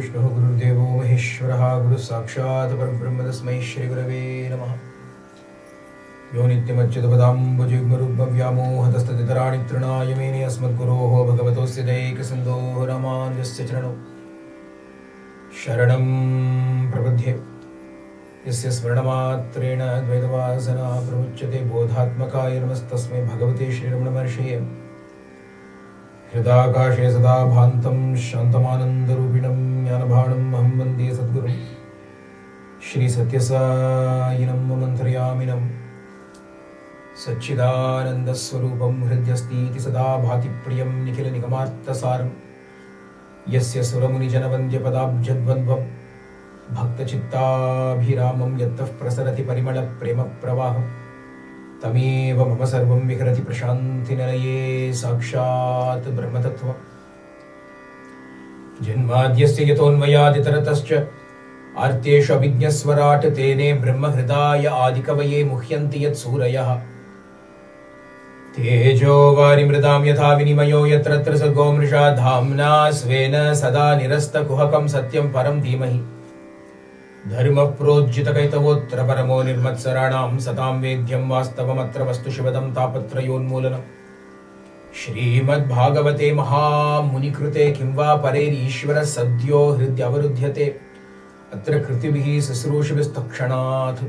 Vishnu Gurudevo Maheshwaraha Guru Sakshat Parabrahma Tasmai Shri Gurave Namaha. Yo Nityamachyutabadam Bhujigmarubhavyamo Hatastathitarani Trinayameni Asmad Guroho Bhagavatosya Daikasindho Ramanjasya Charano Sharanam Prabhadhye Yasya Smarnamatrena Dvaitavasana Pramuchyate Bodhatmakaya Namastasmai Bhagavate Shri Ramana Maharsheye Hridakashe Sada Bhantam Shantamanandarupinam Jnanabhanam Aham Vande Sadgurum Shri Satyasayinam Mantrayaminam Satchidananda Swarupam Hridyastiti Sada Bhati Priyam Nikhila Nikamartha Saram Yasya Suramuni Janavandya Padabjadvadvam Bhakta Chitta Bhiramam Yattaf Prasarati Parimala Prema Pravaham Tameva Mama Sarvam Vikarati Prashanti Naraye Sakshat Brahmatattva Janmadhyasya Yatonvayaditaratascha Artesha Abhigyaswarat Tene Brahma Hridaya Adikavaye Muhyanti Yat Surayah Tejo Varimridam Yatha Vinimayo Yatratra Sargo Mrisha Dhamna Svena Sada Nirasta Kuhakam Satyam Param Dhimahi Dharma Projita Kaitavotra Paramo Nirmatsaranam Satam Vedyam Vastavamatra Vastu Shivadam Tapatrayon Mulanam Śrīmad Bhāgavate Maha Munikrute Kimva Pareri Ishvara Sadhyo Hridyavarudhyate Atra Kritibihi Sasrushvistakshanat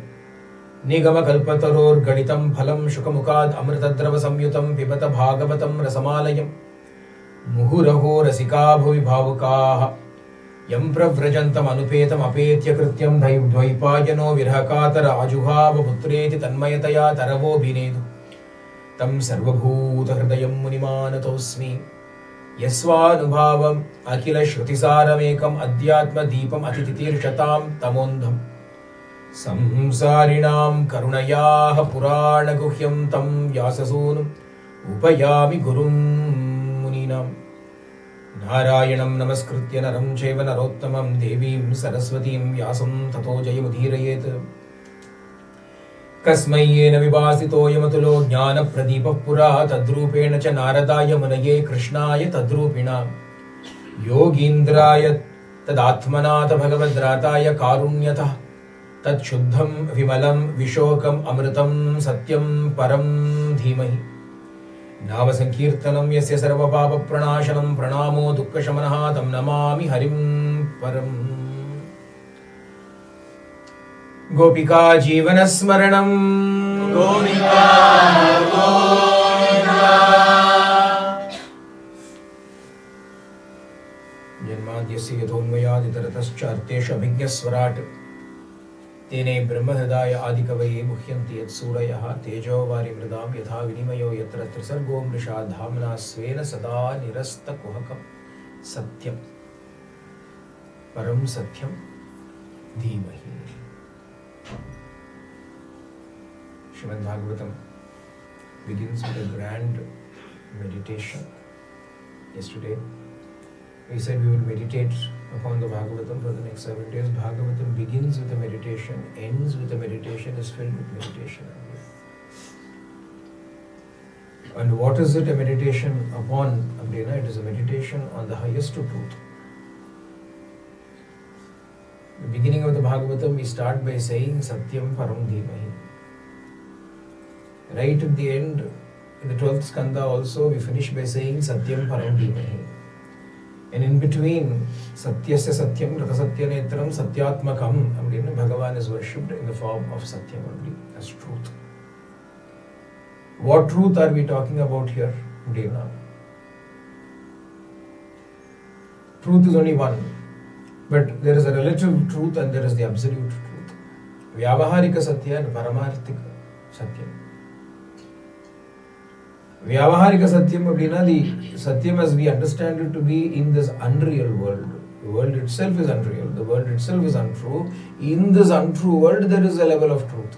Nigama Kalpataror Gaditam Phalam Shukamukad Amritadrava Samyutam Pibata Bhagavatam Rasamalayam Muhuraho Rasika Bhuvi Bhavukaha Yam Pravrajantam Anupetam Apetya Krityam Dvaipayano Virhakatara Ajuhava Putreti Tanmayataya Taravo Binedu Tam Sarvabhuta Hridayam Munimanatosmi Yasvanubhavam Akila Shrutisaramekam Adhyatma Deepam Atititirshatam Tamondham Samsarinam Karunayaha Purana Guhyam Tam Vyasasunam Upayami Gurum Muninam Narayanam Namaskritya Naram Cheva Narottamam Devim Saraswatim Vyasam Tato Jayamudhirayet Kasmayena Vibhasito Yamatulo Jnana Pradipa Pura Tadrupena Cha Naradaya Munaye Krishnaya Tadrupina Yogindraya Tadatmanata Bhagavadrataya Karunyatah Tat Shuddham Vimalam Vishokam Amritam Satyam Param Dhimahi Nava Sankirtanam Yasya Sarva Papa Pranashanam Pranamo Dukkha Shamanaha Tam Namami Harim Param Gopika Jivana Smaranam Gopika Govinda Janmadhyasya Yathonvayaditaratascha Artesha Abhigyaswarat Tene Brahmahridaya Adikavaye Muhyanti Yat Surayah Tejo Varimridam Yatha Vinimayo Yatra Trisargo Mrisha Dhamna Svena Sada Nirasta Kuhakam Satyam Param Satyam Dhimahi. Śrīmad Bhāgavatam begins with a grand meditation. Yesterday we said we would meditate upon the Bhagavatam for the next 7 days. Bhagavatam begins with a meditation, ends with a meditation, is filled with meditation. And what is it a meditation upon, Abdina? It is a meditation on the highest truth. The beginning of the Bhagavatam, we start by saying Satyam Param Dhimahi. Right at the end, in the 12th skanda also, we finish by saying Satyam Param Dhimahi. And in between, Satyasya Satyam, Ratasatya Netram, Satyatmakam, Bhagavan is worshipped in the form of Satyam only, as truth. What truth are we talking about here, Devna? Truth is only one, but there is a relative truth and there is the absolute truth. Vyavaharika Satya and Paramarthika Satyam. Vyavaharika Satyam, the Satyam as we understand it to be in this unreal world. The world itself is unreal. The world itself is untrue. In this untrue world, there is a level of truth.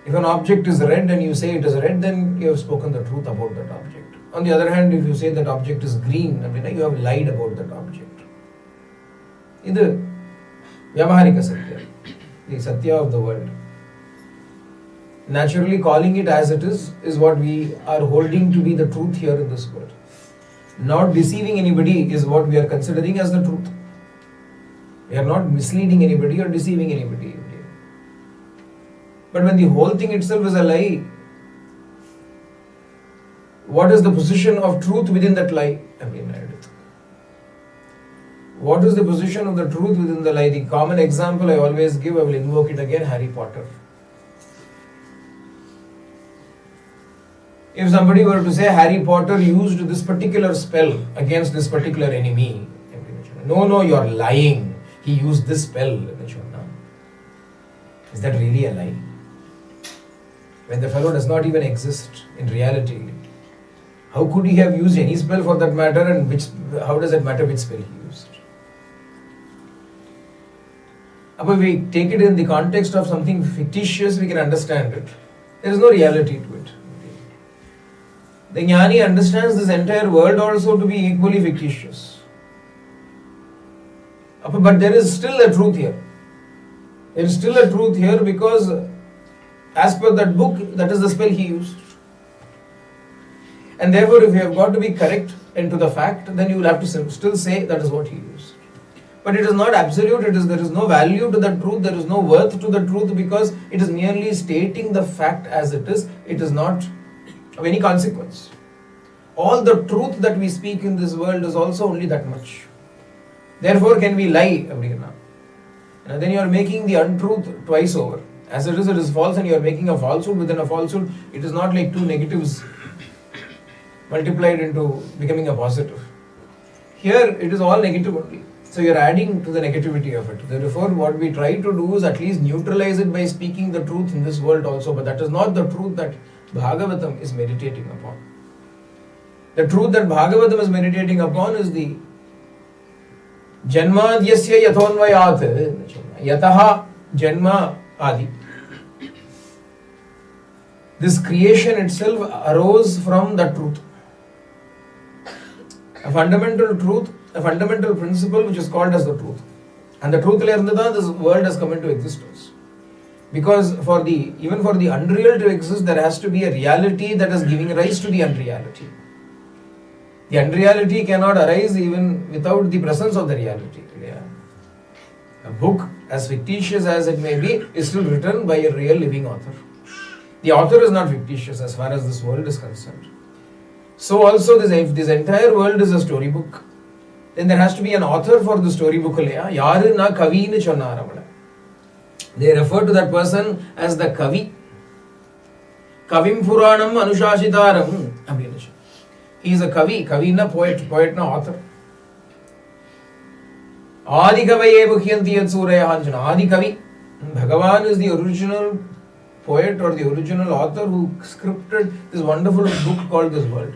If an object is red and you say it is red, then you have spoken the truth about that object. On the other hand, if you say that object is green, you have lied about that object. In the Vyavaharika Satya, the Satya of the world. Naturally, calling it as it is what we are holding to be the truth here in this world. not deceiving anybody is what we are considering as the truth. We are not misleading anybody or deceiving anybody. But when the whole thing itself is a lie, what is the position of truth within that lie? What is the position of the truth within the lie? The common example I always give, I will invoke it again, Harry Potter. If somebody were to say Harry Potter used this particular spell against this particular enemy, no, you are lying. He used this spell. Is that really a lie? When the fellow does not even exist in reality, how could he have used any spell for that matter, and how does it matter which spell he used? But we take it in the context of something fictitious, we can understand it. There is no reality to it. The Jnani understands this entire world also to be equally fictitious. But there is still a truth here. There is still a truth here because as per that book, that is the spell he used. And therefore, if you have got to be correct into the fact, then you will have to still say that is what he used. But it is not absolute, there is no value to the truth, there is no worth to the truth because it is merely stating the fact as it is not of any consequence. All the truth that we speak in this world is also only that much. Therefore, can we lie? And then you are making the untruth twice over. As it is false, and you are making a falsehood within a falsehood. It is not like two negatives multiplied into becoming a positive. Here, it is all negative only. So you are adding to the negativity of it. Therefore, what we try to do is at least neutralize it by speaking the truth in this world also. But that is not the truth that Bhagavatam is meditating upon. The truth that Bhagavatam is meditating upon is the Janmadyasya yathonvayat yataha janma adi. This creation itself arose from the truth. A fundamental truth, a fundamental principle which is called as the truth. And the truth this world has come into existence. Because even for the unreal to exist, there has to be a reality that is giving rise to the unreality. The unreality cannot arise even without the presence of the reality. A book, as fictitious as it may be, is still written by a real living author. The author is not fictitious as far as this world is concerned. So also if this entire world is a storybook, then there has to be an author for the storybook. Yaru na kavi nu chonnaramala. They refer to that person as the kavi. Kavim puranam anushashitaram. He is a kavi na poet na author. Adi kavaye bhukyanti yat suraya hanjana. Adi kavi. Bhagavan is the original poet or the original author who scripted this wonderful book called this world,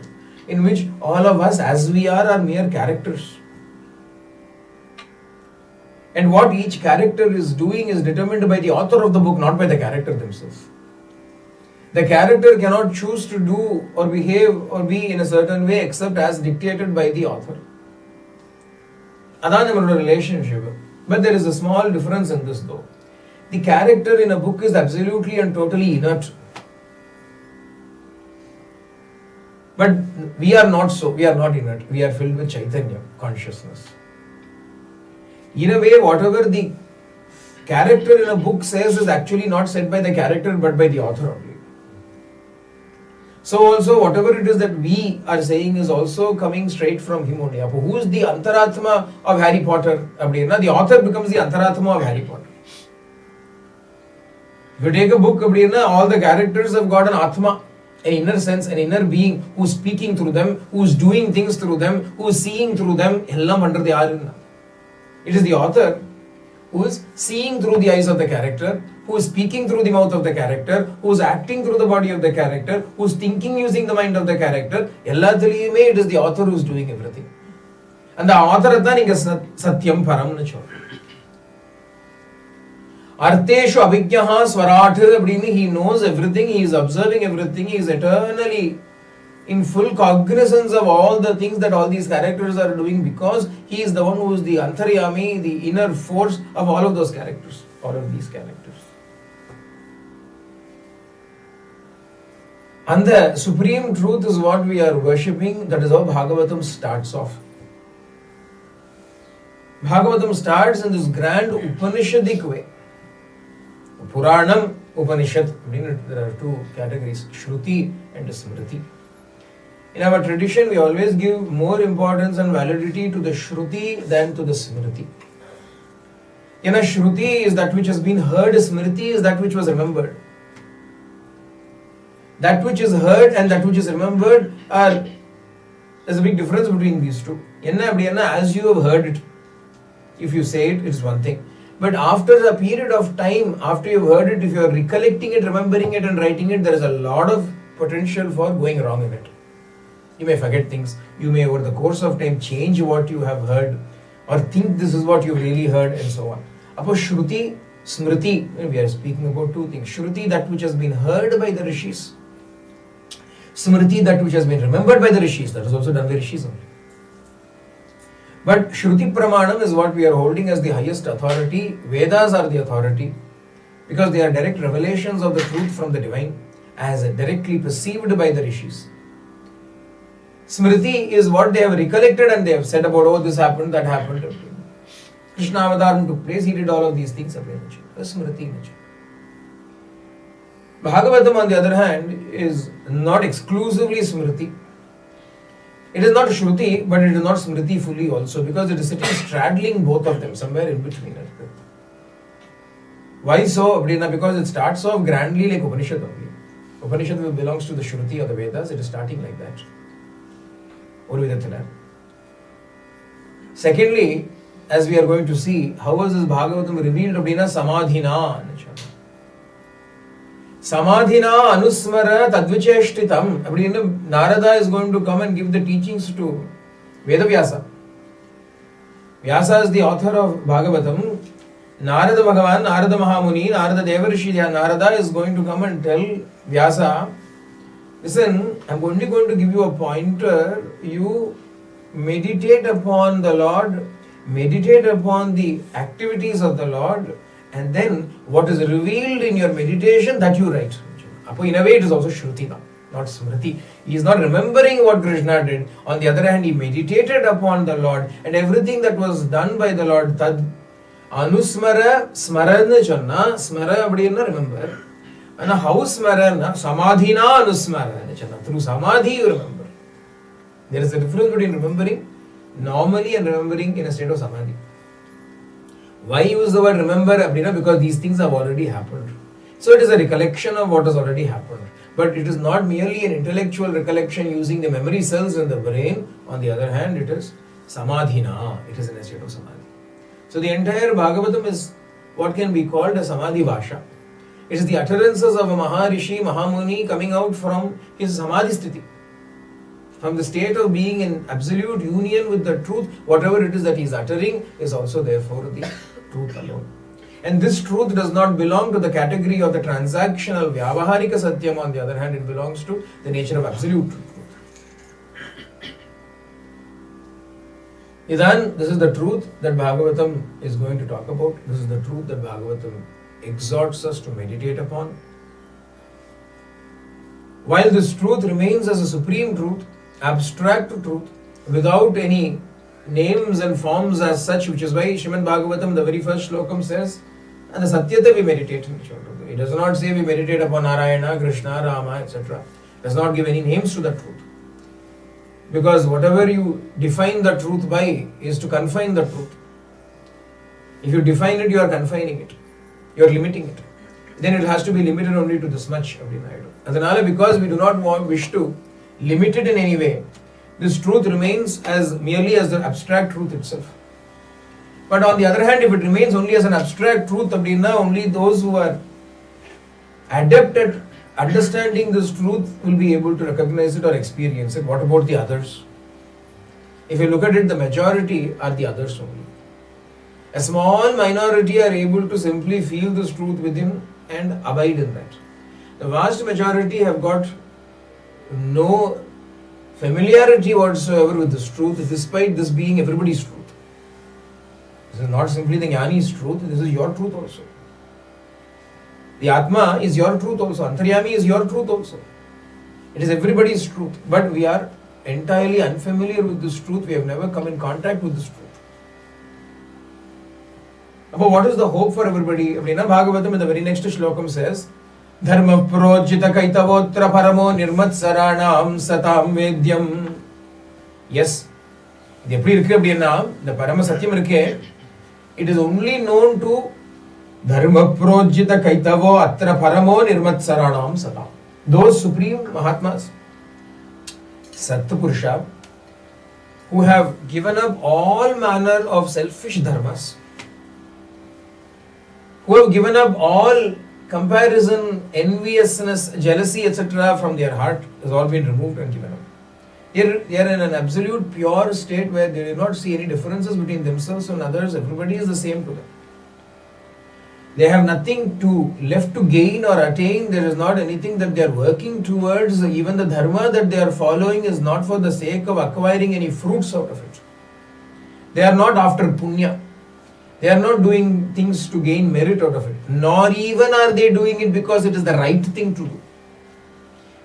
in which all of us as we are mere characters. And what each character is doing is determined by the author of the book, not by the character themselves. The character cannot choose to do or behave or be in a certain way except as dictated by the author. That's a relationship. But there is a small difference in this though. The character in a book is absolutely and totally inert. But we are not so. We are not inert. We are filled with Chaitanya, consciousness. In a way, whatever the character in a book says is actually not said by the character but by the author only. So also whatever it is that we are saying is also coming straight from him only. Who is the Antaratma of Harry Potter? The author becomes the Antaratma of Harry Potter. If you take a book, all the characters have got an Atma, an inner sense, an inner being who is speaking through them, who is doing things through them, who is seeing through them. It is the author who is seeing through the eyes of the character, who is speaking through the mouth of the character, who is acting through the body of the character, who is thinking using the mind of the character. It is the author who is doing everything. And the author is Satyam Param Nacho. Arteshu Abhigyaha Swarat, he knows everything, he is observing everything, he is eternally in full cognizance of all the things that all these characters are doing because he is the one who is the Antaryami, the inner force of all of those characters, all of these characters. And the supreme truth is what we are worshipping. That is how Bhagavatam starts off. Bhagavatam starts in this grand Upanishadic way. Puranam, Upanishad. There are two categories, Shruti and Smriti. In our tradition, we always give more importance and validity to the Shruti than to the Smriti. Shruti is that which has been heard, Smriti is that which was remembered. That which is heard and that which is remembered there's a big difference between these two. As you have heard it, if you say it, it's one thing. But after a period of time, after you've heard it, if you are recollecting it, remembering it and writing it, there is a lot of potential for going wrong in it. You may forget things. You may over the course of time change what you have heard or think this is what you really heard and so on. Upon Shruti, Smriti, we are speaking about two things. Shruti, that which has been heard by the Rishis. Smriti, that which has been remembered by the Rishis. That is also done by Rishis only. But Shruti Pramanam is what we are holding as the highest authority. Vedas are the authority because they are direct revelations of the truth from the divine as directly perceived by the Rishis. Smriti is what they have recollected and they have said about, oh, this happened, that happened. Krishna Avataram took place, he did all of these things. Smriti. Bhagavatam, on the other hand, is not exclusively Smriti. It is not Shruti, but it is not Smriti fully also, because it is sitting straddling both of them, somewhere in between. Why so? Because it starts off grandly like Upanishad only. Upanishad belongs to the Shruti or the Vedas, it is starting like that. Secondly, as we are going to see, how was this Bhagavatam revealed? Samadhina. Samadhina anusmara tadvicheshtitam. Narada is going to come and give the teachings to Vedavyasa. Vyasa is the author of Bhagavatam. Narada Bhagavan, Narada Mahamuni, Narada Devarishi, Narada is going to come and tell Vyasa, listen, I'm only going to give you a pointer. You meditate upon the Lord, meditate upon the activities of the Lord, and then what is revealed in your meditation, that you write. In a way, it is also Shruti now, not Smriti. He is not remembering what Krishna did. On the other hand, he meditated upon the Lord, and everything that was done by the Lord, tad anusmara, smarana channa, smara abdina, remember. And how smarana, samadhina anusmara channa. Through samadhi you remember. There is a difference between remembering normally and remembering in a state of samadhi. Why use the word remember? Because these things have already happened. So it is a recollection of what has already happened. But it is not merely an intellectual recollection using the memory cells in the brain. On the other hand, it is samadhina. It is in a state of samadhi. So the entire Bhagavatam is what can be called a samadhi vasha. It is the utterances of a Maharishi, Mahamuni coming out from his samadhi sthiti. From the state of being in absolute union with the truth, whatever it is that he is uttering is also therefore the truth alone. And this truth does not belong to the category of the transactional Vyavaharika Satyam. On the other hand, it belongs to the nature of absolute truth. Idan, this is the truth that Bhagavatam is going to talk about. This is the truth that Bhagavatam exhorts us to meditate upon. While this truth remains as a supreme truth, abstract truth, without any names and forms as such, which is why Śrīmad Bhāgavatam, the very first slokam says, and the Satyata we meditate. It does not say we meditate upon Narayana, Krishna, Rama, etc. It does not give any names to the truth. Because whatever you define the truth by is to confine the truth. If you define it, you are confining it. You are limiting it. Then it has to be limited only to this much. Adanala, because we do not wish to limit it in any way, this truth remains as merely as the abstract truth itself. But on the other hand, if it remains only as an abstract truth, only those who are adept at understanding this truth will be able to recognize it or experience it. What about the others? If you look at it, the majority are the others only. A small minority are able to simply feel this truth within and abide in that. The vast majority have got no familiarity whatsoever with this truth, despite this being everybody's truth. This is not simply the Jnani's truth, this is your truth also. The Atma is your truth also, Antaryami is your truth also. It is everybody's truth, but we are entirely unfamiliar with this truth. We have never come in contact with this truth. But what is the hope for everybody? Bhagavatam in the very next shlokam says, Dharma projita kaitavotra paramo nirmatsaranam satam vedyam. Yes, the parama satyam it is only known to Dharma projita kaitavo atra paramo nirmatsaranam satam. Those supreme Mahatmas, Sattapurusha, who have given up all manner of selfish dharmas, who have given up all comparison, enviousness, jealousy, etc. from their heart, has all been removed and given up. They are in an absolute pure state where they do not see any differences between themselves and others. Everybody is the same to them. They have nothing left to gain or attain. There is not anything that they are working towards. Even the dharma that they are following is not for the sake of acquiring any fruits out of it. They are not after punya. They are not doing things to gain merit out of it. Nor even are they doing it because it is the right thing to do.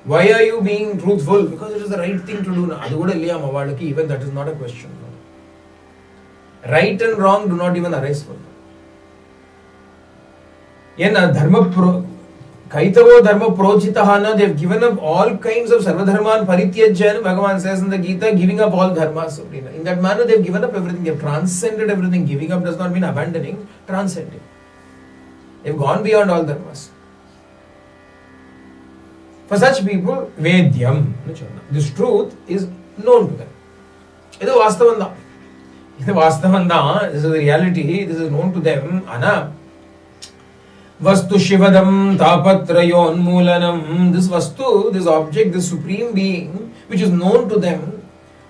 Why are you being truthful? Because it is the right thing to do. Even that is not a question. Right and wrong do not even arise for them. Kaitavo dharma projitahana, they have given up all kinds of sarvadharman parityajyan. Bhagavan says in the Gita, giving up all dharmas. In that manner, they have given up everything. They have transcended everything. Giving up does not mean abandoning, transcending. They have gone beyond all dharmas. For such people, Vedyam, this truth is known to them. This is Vastavanda. This is the reality. This is known to them. Ana. Vastu Shivadam Tapatrayon Moolanam. This Vastu, this object, this supreme being, which is known to them,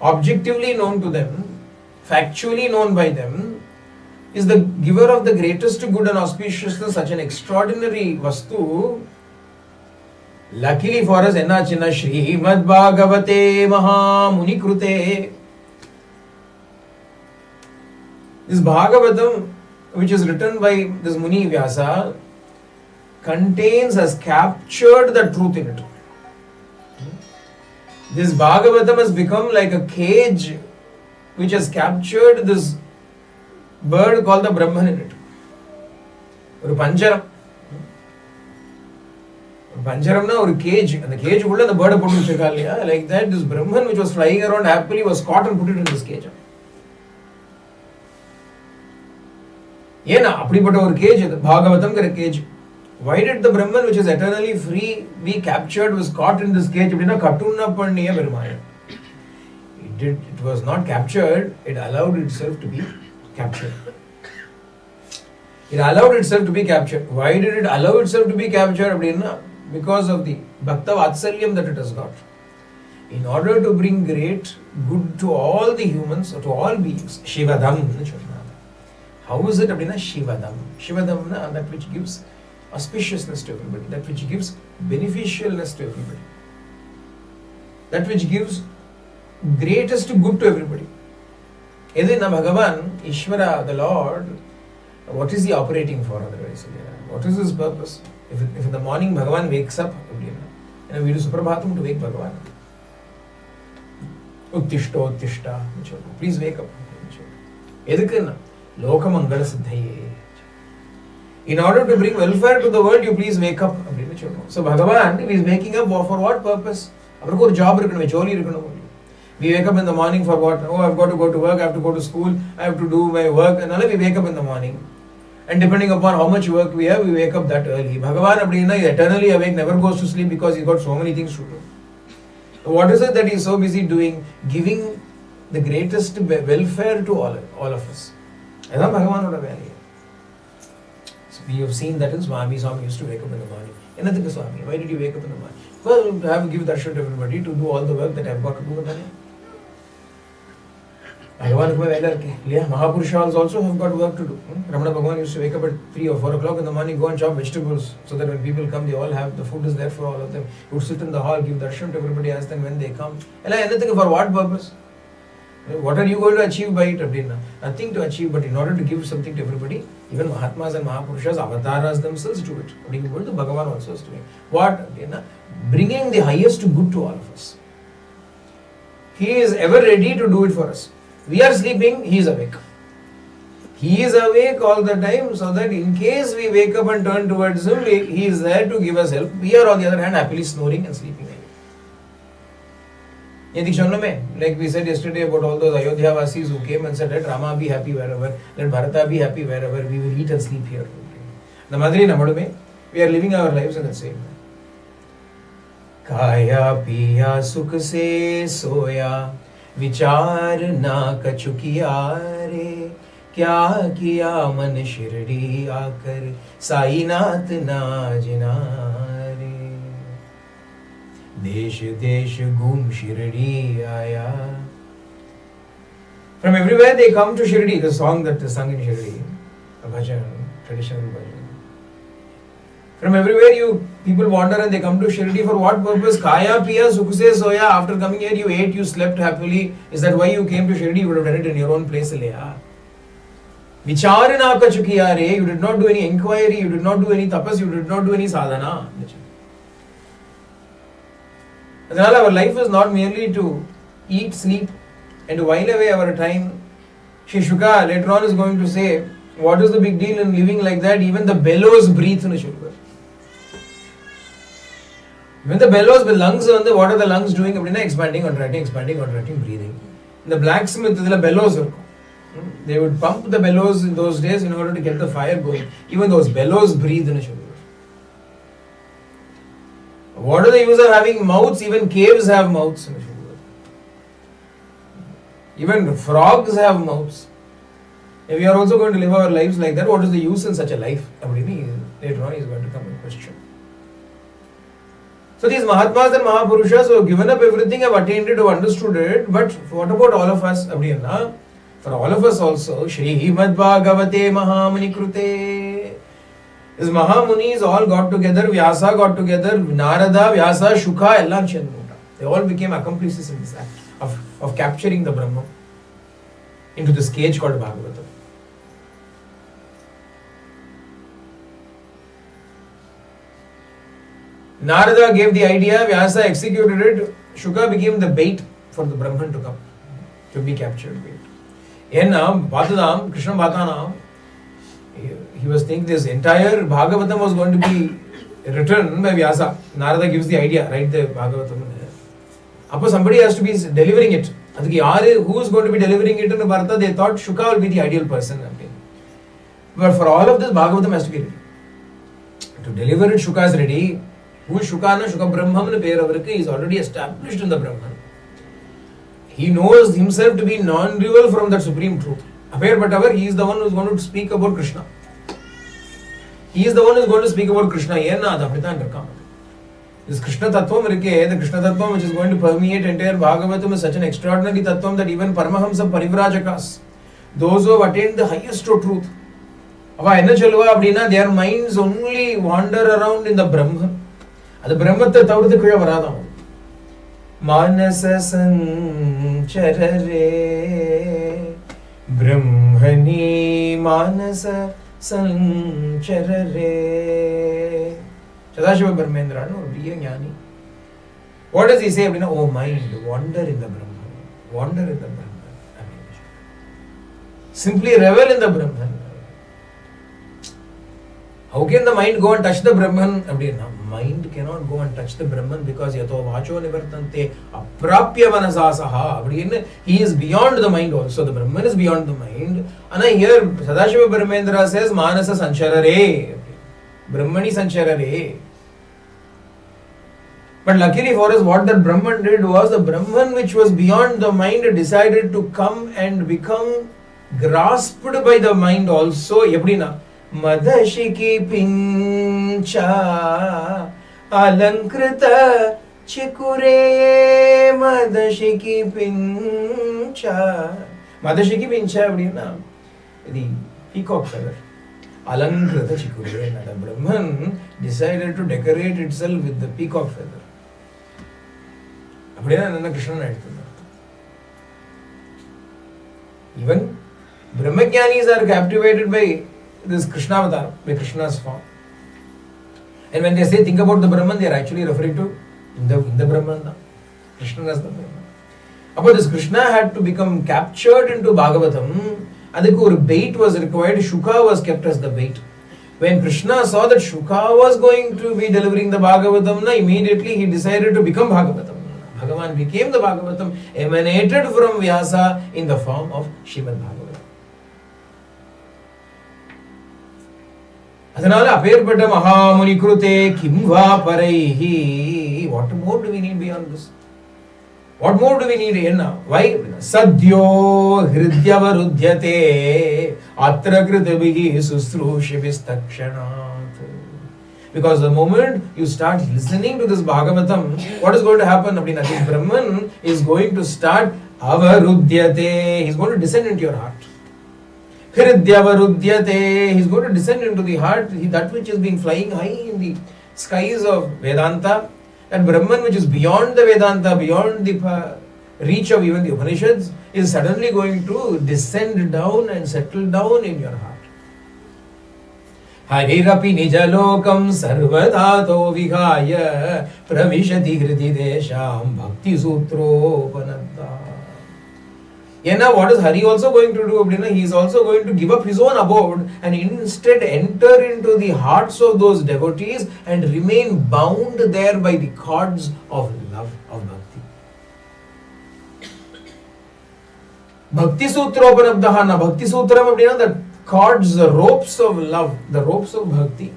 objectively known to them, factually known by them, is the giver of the greatest good and auspiciousness, such an extraordinary Vastu. Luckily for us, Enachina Śrīmad Bhāgavate Mahamuni Krute. This Bhagavatam, which is written by this Muni Vyasa, has captured the truth in it. This Bhagavatam has become like a cage which has captured this bird called the Brahman in it. Or Panjaram. Panjaram or cage, and the cage the bird like that, this Brahman which was flying around happily was caught and put it in this cage. Cage, Bhagavatam cage. Why did the Brahman, which is eternally free, be captured, was caught in this cage? It was not captured, it allowed itself to be captured. It allowed itself to be captured. Why did it allow itself to be captured? Because of the Bhakta Vatsalyam that it has got. In order to bring great good to all the humans, to all beings, Shivadam. How is it? Shivadam. Shivadam, that which gives auspiciousness to everybody, that which gives beneficialness to everybody, that which gives greatest good to everybody. Edina Bhagavan, Ishvara, the Lord, what is he operating for otherwise? What is his purpose? If in the morning Bhagavan wakes up, we do Suprabhatam to wake Bhagavan. Uttishta, Uttishta, please wake up. Edukana, Lokamangala Siddhaye. In order to bring welfare to the world, you please wake up. So Bhagavan is waking up for what purpose? Job. We wake up in the morning for what? Oh, I've got to go to work, I have to go to school, I have to do my work, and we wake up in the morning. And depending upon how much work we have, we wake up that early. Bhagavan is eternally awake, never goes to sleep because he's got so many things to do. So what is it that he's so busy doing? Giving the greatest welfare to all of us. That's Bhagavan would have. We have seen that in Swami used to wake up in the morning. Swami, why did you wake up in the morning? Well, to give darshan to everybody, to do all the work that I've got to do. Mahapurushas also have got work to do. Ramana Bhagavan used to wake up at 3 or 4 o'clock in the morning, go and chop vegetables, so that when people come, they all have, the food is there for all of them. He would sit in the hall, give darshan to everybody, ask them when they come. For what purpose? What are you going to achieve by it? Nothing to achieve, but in order to give something to everybody, even Mahatmas and Mahapurushas, avatars themselves do it. Bhagavan also is doing. What? Bringing the highest good to all of us. He is ever ready to do it for us. We are sleeping, he is awake. He is awake all the time, so that in case we wake up and turn towards him, he is there to give us help. We are on the other hand happily snoring and sleeping. Like we said yesterday about all those Ayodhya Vasis who came and said, let Rama be happy wherever, let Bharata be happy wherever, we will eat and sleep here. The Madri Namadume, we are living our lives in the same way. Kaya piya sukh se soya, vichar na kachukiya re, kya kiya man shirdi aakar, Sainath na jinare. Desh desh gum Shirdi aya. From everywhere they come to Shirdi, the song that is sung in Shirdi, a bhajan, traditional bhajan. From everywhere people wander and they come to Shirdi for what purpose? Kaya piya sukh se soya. After coming here, you ate, you slept happily. Is that why you came to Shirdi? You would have done it in your own place. Vicharana ka chukiya re. You did not do any inquiry, you did not do any tapas, you did not do any sadhana. Our life is not merely to eat, sleep, and to while away our time. Shri Shuka later on is going to say, what is the big deal in living like that? Even the bellows breathe in a Shuka. When the bellows, the lungs, what are the lungs doing? Expanding, contracting, breathing. In the blacksmith, there are bellows. They would pump the bellows in those days in order to get the fire going. Even those bellows breathe in a Shuka. What are the use of having mouths? Even caves have mouths. Even frogs have mouths. If we are also going to live our lives like that, what is the use in such a life? Later on is going to come in question. So these Mahatmas and Mahapurushas who have given up everything, have attained it, have understood it. But what about all of us? For all of us also, Śrīmad Bhāgavate Mahamuni Krute. These Mahamunis all got together, Vyasa got together, Narada, Vyasa, Shuka, Ellam Chandra. They all became accomplices in this act of capturing the Brahma into this cage called Bhagavata. Narada gave the idea, Vyasa executed it, Shuka became the bait for the Brahman to come, to be captured. Enam, Bhatadam, Krishna Bhatanam, he was thinking this entire Bhagavatam was going to be written by Vyasa. Narada gives the idea, write the Bhagavatam. Appo somebody has to be delivering it. Who is going to be delivering it in Bharata? They thought Shuka will be the ideal person. But for all of this, Bhagavatam has to be ready. To deliver it, Shuka is ready. Who is Shuka? Shuka Brahman is already established in the Brahman. He knows himself to be non-dual from that supreme truth. But he is the one who is going to speak about Krishna. He is the one who is going to speak about Krishna. This Krishna Tattvam, the Krishna Tattvam which is going to permeate entire Bhagavatam is such an extraordinary Tattvam that even Paramahamsa Parivrajakas, those who have attained the highest truth, their minds only wander around in the Brahman. The Brahman Tattva is Kriya Manasa Sancharare Brahmani Manasa Sancharare. Sadashiva Brahmendra, no, real jnani. What does he say? Oh mind, wander in the Brahman. Wander in the Brahman. Simply revel in the Brahman. How can the mind go and touch the Brahman? Mind cannot go and touch the Brahman because yato vacho nivartante aprapya manasasaha. He is beyond the mind also. The Brahman is beyond the mind. And here Sadashiva Brahmendra says Manasa Sancharare. Brahmani Sancharare. But luckily for us, what that Brahman did was the Brahman which was beyond the mind decided to come and become grasped by the mind also. Ebrina. Madashiki pincha alankrita chikure madashiki pincha. Madashiki pincha ebrina. The peacock feather. Alankrita chikure. The Brahman decided to decorate itself with the peacock feather. Even Brahmajnanis are captivated by this Krishna avatar, by Krishna's form. And when they say think about the Brahman, they are actually referring to the Brahman. Krishna as the Brahman. About this Krishna had to become captured into Bhagavatam. Adhikku a bait was required. Shuka was kept as the bait. When Krishna saw that Shuka was going to be delivering the Bhagavatam, immediately he decided to become Bhagavatam. Bhagavan became the Bhagavatam, emanated from Vyasa in the form of Śrīmad Bhāgavatam. Adhanala appearpata mahamuni krute kimva paraihi. What more do we need beyond this? What more do we need here now? Why? Sadhyo hridyavarudyate atra kritabihi susrushibhistakshanat. Because the moment you start listening to this Bhagavatam, what is going to happen? This Brahman is going to start avarudyate. He is going to descend into your heart. Hridyavarudyate. He is going to descend into the heart, that which has been flying high in the skies of Vedanta. That Brahman which is beyond the Vedanta, beyond the reach of even the Upanishads, is suddenly going to descend down and settle down in your heart. Harirapi nijalokam sarvadato vihaya pravishati hriti desham bhakti sutropanadda. Now what is Hari also going to do? He is also going to give up his own abode and instead enter into the hearts of those devotees and remain bound there by the cords of love, of bhakti. Bhakti sutropanabdahana. Bhakti sutram, the cords, the ropes of love, the ropes of bhakti.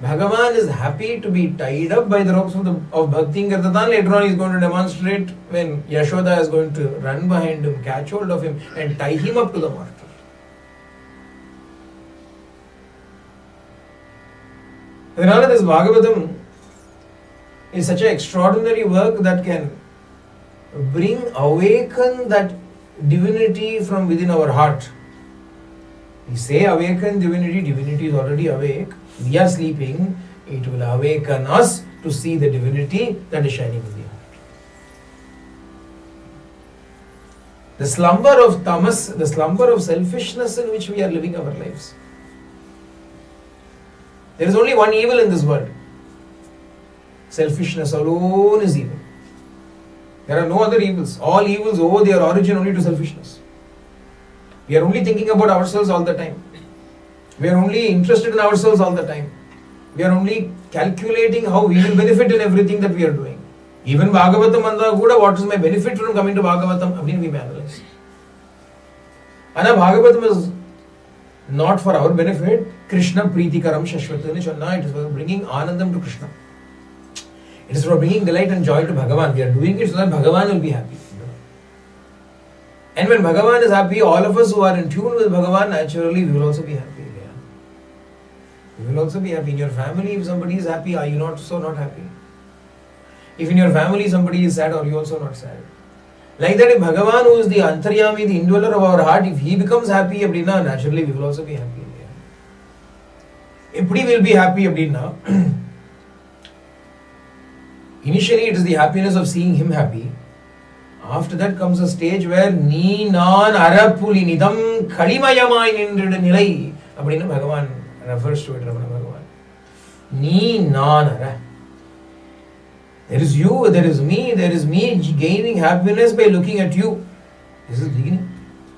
Bhagavan is happy to be tied up by the ropes of bhakti. Later on he is going to demonstrate when Yashoda is going to run behind him, catch hold of him and tie him up to the mortar. This Bhagavatam is such an extraordinary work that can awaken that divinity from within our heart. We say awaken divinity, divinity is already awake. We are sleeping, it will awaken us to see the divinity that is shining in the heart. The slumber of tamas, the slumber of selfishness in which we are living our lives. There is only one evil in this world. Selfishness alone is evil. There are no other evils. All evils owe their origin only to selfishness. We are only thinking about ourselves all the time. We are only interested in ourselves all the time. We are only calculating how we will benefit in everything that we are doing. Even Bhagavatam anda kuda, what is my benefit from coming to Bhagavatam? We may analyze. And Bhagavatam is not for our benefit. Krishna Preetikaram Shashvatani Channa. It is for bringing Anandam to Krishna. It is for bringing delight and joy to Bhagavan. We are doing it so that Bhagavan will be happy. And when Bhagavan is happy, all of us who are in tune with Bhagavan, naturally we will also be happy. You will also be happy. In your family, if somebody is happy, are you not happy? If in your family somebody is sad, are you also not sad? Like that, if Bhagavan, who is the Antaryami, the indweller of our heart, if he becomes happy, naturally we will also be happy. If we will be happy, initially it is the happiness of seeing him happy. After that comes a stage where Ni Nan Arapuli Nidam Kalimayamai Nindrida Nilai. Bhagavan refers to it, Ramana Bhagavan. Ni Nanara. There is you, there is me gaining happiness by looking at you. This is beginning.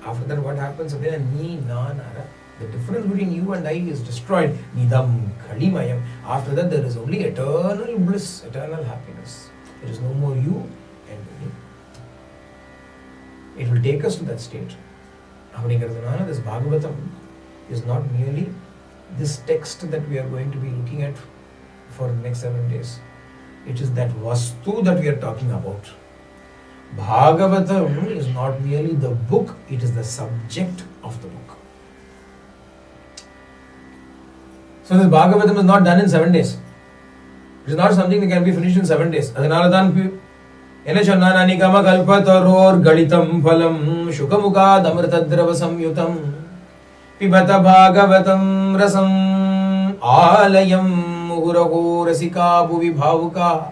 After that, what happens? Ni Nanara. The difference between you and I is destroyed. Nidam Kalimayam. After that, there is only eternal bliss, eternal happiness. There is no more you and me. It will take us to that state. This Bhagavatam is not merely this text that we are going to be looking at for the next 7 days. It is that Vastu that we are talking about. Bhagavatam is not merely the book, it is the subject of the book. So this Bhagavatam is not done in 7 days. It is not something that can be finished in 7 days. Enachannana nikama kalpataror galitam phalam shukamukha damrtadrava samyutam pibata bhagavatam rasam alayam muhuraho rasika bhuvi bhavuka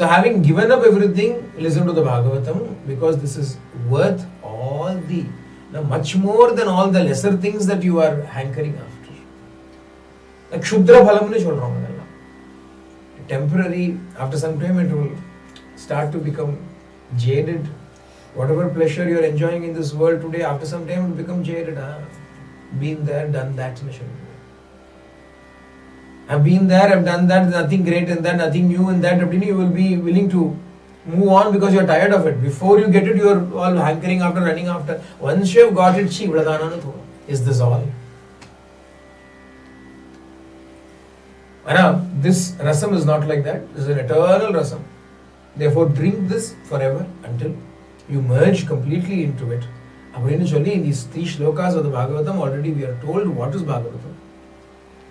So having given up everything, listen to the Bhagavatam, because this is worth all the, much more than all the lesser things that you are hankering after. Like Kshudra Phalam ne chol raha hu. Temporary, after some time it will start to become jaded. Whatever pleasure you are enjoying in this world today, after some time it will become jaded. Been there, done that. I've been there, I've done that, nothing great in that, nothing new in that. You will be willing to move on because you are tired of it. Before you get it, you are all hankering after, running after. Once you have got it, is this all? This rasam is not like that. This is an eternal rasam. Therefore, drink this forever until you merge completely into it. In these 3 shlokas of the Bhagavatam, already we are told what is Bhagavatam.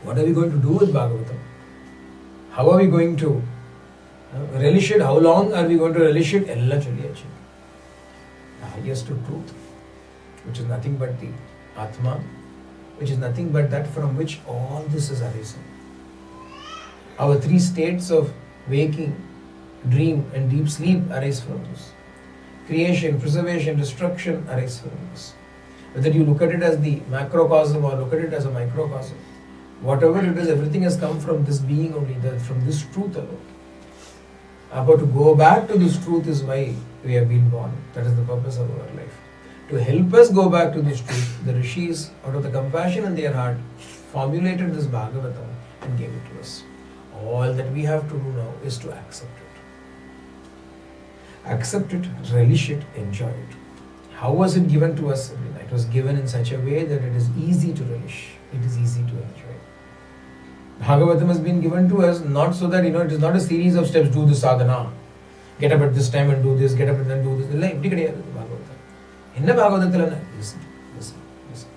What are we going to do with Bhagavatam? How are we going to relish it? How long are we going to relish it? The highest truth, which is nothing but the Atma, which is nothing but that from which all this is arisen. Our 3 states of waking, dream and deep sleep arise from this. Creation, preservation, destruction arise from this. Whether you look at it as the macrocosm or look at it as a microcosm, whatever it is, everything has come from this being only, from this truth alone. But to go back to this truth is why we have been born. That is the purpose of our life. To help us go back to this truth, the rishis, out of the compassion in their heart, formulated this Bhagavatam and gave it to us. All that we have to do now is to accept it. Accept it, relish it, enjoy it. How was it given to us? It was given in such a way that it is easy to relish. It is easy to enjoy. Bhagavatam has been given to us not so that, it is not a series of steps, do this sadhana, get up at this time and do this, get up and then do this. Listen, listen, listen.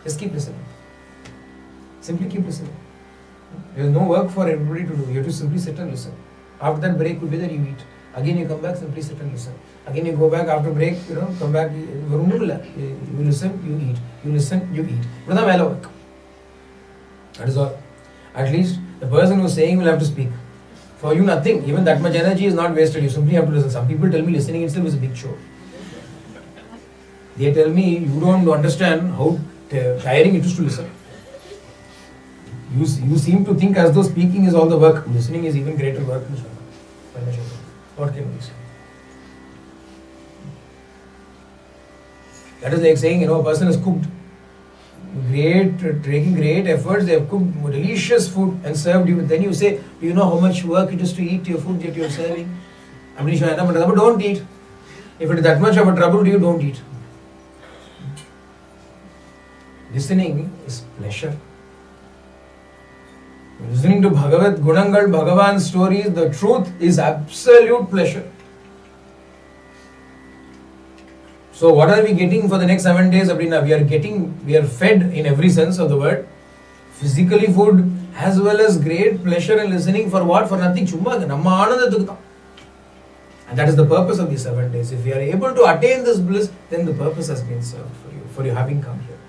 Just keep listening. Simply keep listening. There is no work for everybody to do. You have to simply sit and listen. After that break will be that you eat. Again you come back, simply sit and listen. Again you go back after break, come back, you listen, you eat. You listen, you eat. That is all. At least the person who is saying will have to speak. For you nothing, even that much energy is not wasted. You simply have to listen. Some people tell me listening itself is a big show. They tell me you don't understand how tiring it is to listen. You seem to think as though speaking is all the work. Listening is even greater work. What can we say? That is like saying, a person has cooked taking great efforts, they have cooked delicious food and served you. Then you say, do you know how much work it is to eat your food that you are serving? But don't eat. If it is that much of a trouble to you, don't eat. Listening is pleasure. Listening to Bhagavat Gunangal, Bhagavan's stories, the truth is absolute pleasure. So what are we getting for the next 7 days? We are fed in every sense of the word. Physically food as well as great pleasure in listening for what? For nothing. And that is the purpose of these 7 days. If we are able to attain this bliss, then the purpose has been served for you having come here.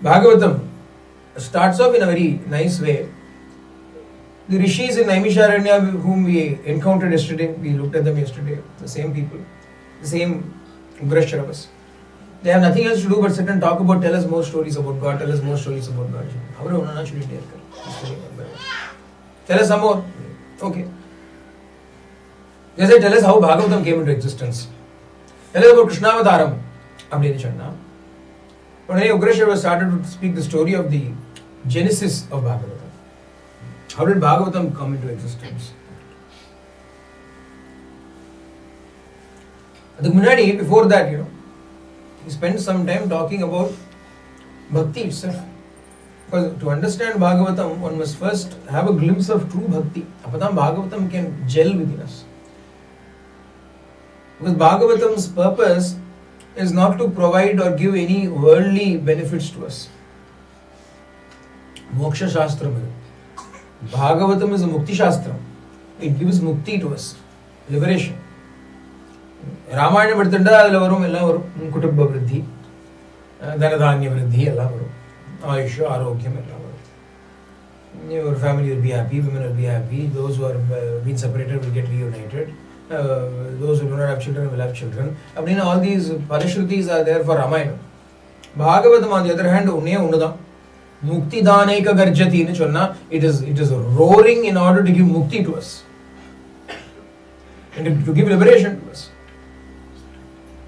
Bhagavatam starts off in a very nice way. The rishis in Naimisharanya whom we encountered yesterday, we looked at them yesterday, the same people, the same Ugrashravas. They have nothing else to do but sit and talk about, tell us more stories about God, tell us more stories about God. Tell us some more. Okay. They say, tell us how Bhagavatam came into existence. Tell us about Krishnavataram. But when Ugrashrava started to speak the story of the genesis of Bhagavatam. How did Bhagavatam come into existence? Before that, he spent some time talking about bhakti itself. Because to understand Bhagavatam, one must first have a glimpse of true bhakti. Appadam Bhagavatam can gel within us. Because Bhagavatam's purpose is not to provide or give any worldly benefits to us. Moksha Shastra. Bhagavatam is a Mukti Shastra. It gives Mukti to us. Liberation. Ramayana Bhattanda adula varum ella varum kutubba vriddhi, dhanadhanya vriddhi ella varum, ayusha arogyam ella varum. Your family will be happy, women will be happy, those who are been separated will get reunited, those who do not have children will have children. I mean, all these parishrutis are there for Ramayana. Bhagavatam, on the other hand, Mukti Danaika Garjati nu chonna, it is roaring in order to give mukti to us and to give liberation to us.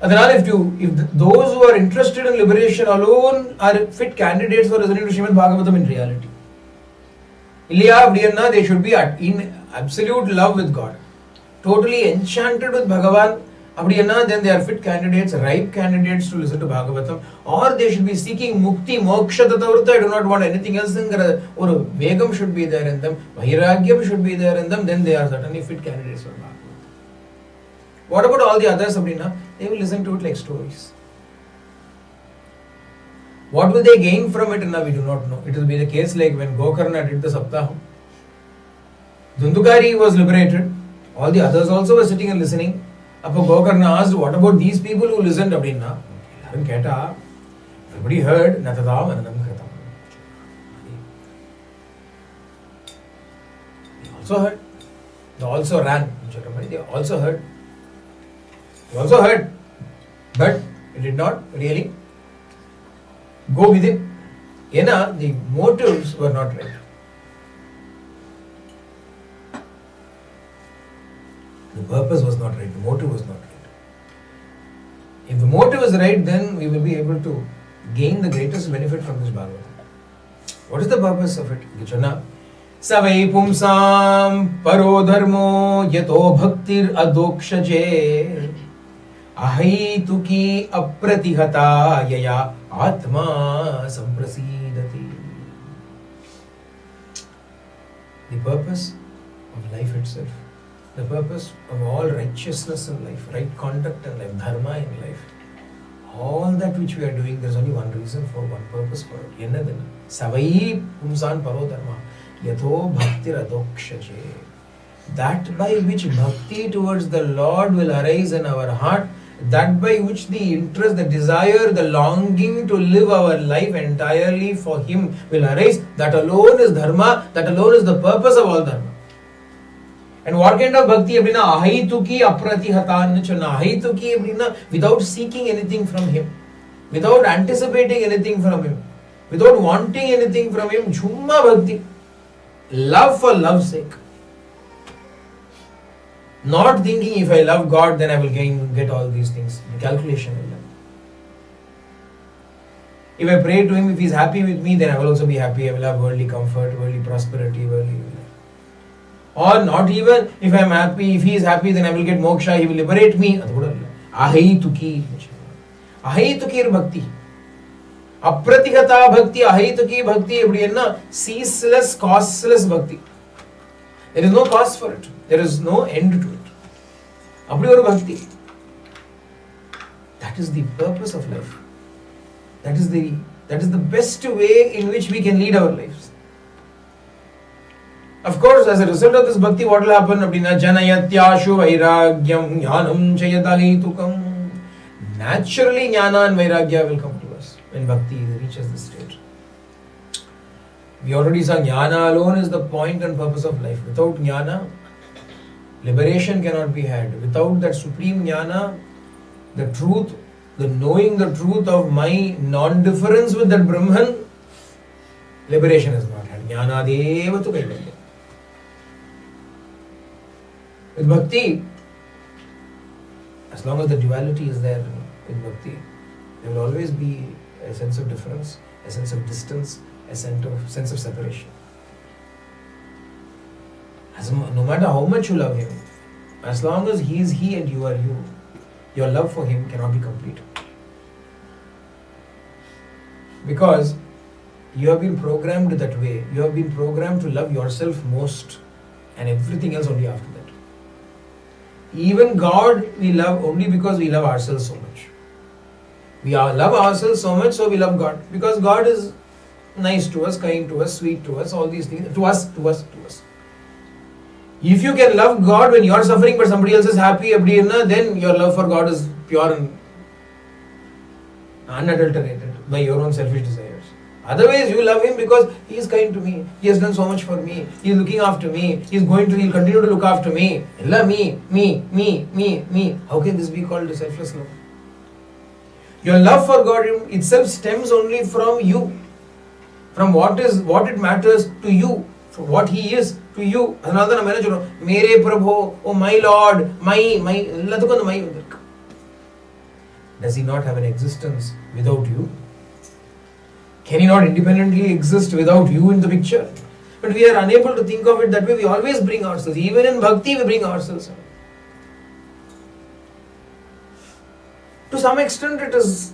If those who are interested in liberation alone are fit candidates for listening to Śrīmad Bhāgavatam in reality, they should be in absolute love with God, totally enchanted with Bhagavan. Then they are fit candidates, ripe candidates to listen to Bhagavatam, or they should be seeking mukti, moksha tatavrta. I do not want anything else. Or vegam should be there in them, vairagyam should be there in them. Then they are certainly fit candidates for Bhagavatam. What about all the others? They will listen to it like stories. What will they gain from it? We do not know. It will be the case like when Gokarna did the Saptaham. Dhundukari was liberated. All the others also were sitting and listening. Appo Gokarna asked, what about these people who listened? Everybody heard. They also heard. They also ran. They also heard. They also heard. But it did not really go with it. The motives were not right. The purpose was not right. The motive was not right. If the motive is right, then we will be able to gain the greatest benefit from this Bhagavatam. What is the purpose of it? Savai pumsam paro dharmo yato bhaktir adokshaje ahaituki apratihata yaya atma samprasidati. The purpose of life itself, the purpose of all righteousness in life, right conduct in life, dharma in life, all that which we are doing, there is only one reason for, one purpose for it. Savai pumsan paro dharma yato bhaktir adokshaje. That by which bhakti towards the Lord will arise in our heart, that by which the interest, the desire, the longing to live our life entirely for Him will arise, that alone is dharma, that alone is the purpose of all dharma. And what kind of bhakti? Ahaituki apratihatan chana. Ahaituki without seeking anything from Him, without anticipating anything from Him, without wanting anything from Him. Jhumma bhakti. Love for love's sake. Not thinking if I love God, then I will get all these things. The calculation will happen. If I pray to Him, if He is happy with me, then I will also be happy. I will have worldly comfort, worldly prosperity, worldly. Or not even if I am happy, if He is happy, then I will get moksha, He will liberate me. Ahaituki. Ahaituki bhakti. Apratihata bhakti, ahaituki bhakti, ceaseless, costless bhakti. There is no cost for it. There is no end to it. Apri bhakti. That is the purpose of life. That is the best way in which we can lead our lives. Of course, as a result of this bhakti, what will happen? Janayatyashu vairagyam jnanam chayatahitukam. Naturally, jnana and vairagya will come to us when bhakti reaches this stage. We already saw jnana alone is the point and purpose of life. Without jnana, liberation cannot be had. Without that supreme jnana, the truth, the knowing the truth of my non-difference with that Brahman, liberation is not had. Jnana deva tu kaivalya. With bhakti, as long as the duality is there with bhakti, there will always be a sense of difference, a sense of distance, a sense of separation. No matter how much you love Him, as long as He is He and you are you, your love for Him cannot be complete. Because you have been programmed that way. You have been programmed to love yourself most and everything else only after that. Even God we love only because we love ourselves so much. We love ourselves so much, so we love God. Because God is nice to us, kind to us, sweet to us, all these things. To us. If you can love God when you are suffering but somebody else is happy, then your love for God is pure and unadulterated by your own selfish desires. Otherwise, you love him because he is kind to me. He has done so much for me. He is looking after me. He'll continue to look after me. Ella me. How can this be called selfless love? Your love for God itself stems only from you, from what it matters to you, from what He is to you. Another Mere Prabhu, oh my Lord, my. Does He not have an existence without you? Can He not independently exist without you in the picture? But we are unable to think of it that way. We always bring ourselves. Even in bhakti, we bring ourselves. To some extent, it is,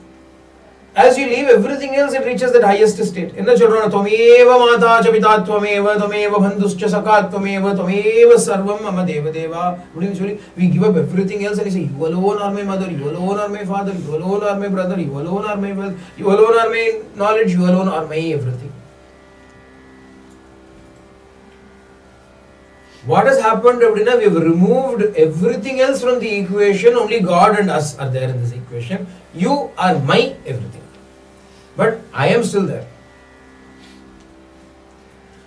as you leave everything else, it reaches that highest state. In the children, Tvameva mata cha pita tvameva tvameva bandhuscha saka tvameva tvameva sarvam mama deva deva. We give up everything else and we say, you alone are my mother, you alone are my father, you alone are my brother, you alone are my wealth, you alone are my knowledge, you alone are my everything. What has happened, Abdina? We have removed everything else from the equation. Only God and us are there in this equation. You are my everything. But I am still there.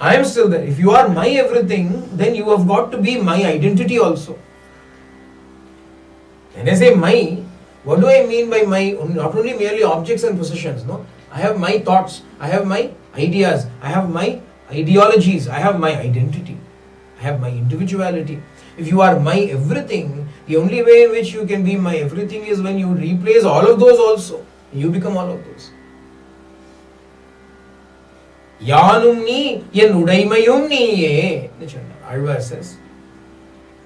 I am still there. If you are my everything, then you have got to be my identity also. When I say my, what do I mean by my? Not only merely objects and possessions. No, I have my thoughts. I have my ideas. I have my ideologies. I have my identity. I have my individuality. If you are my everything, the only way in which you can be my everything is when you replace all of those also. You become all of those. Yanumni yen udaimayum niye. Alva says,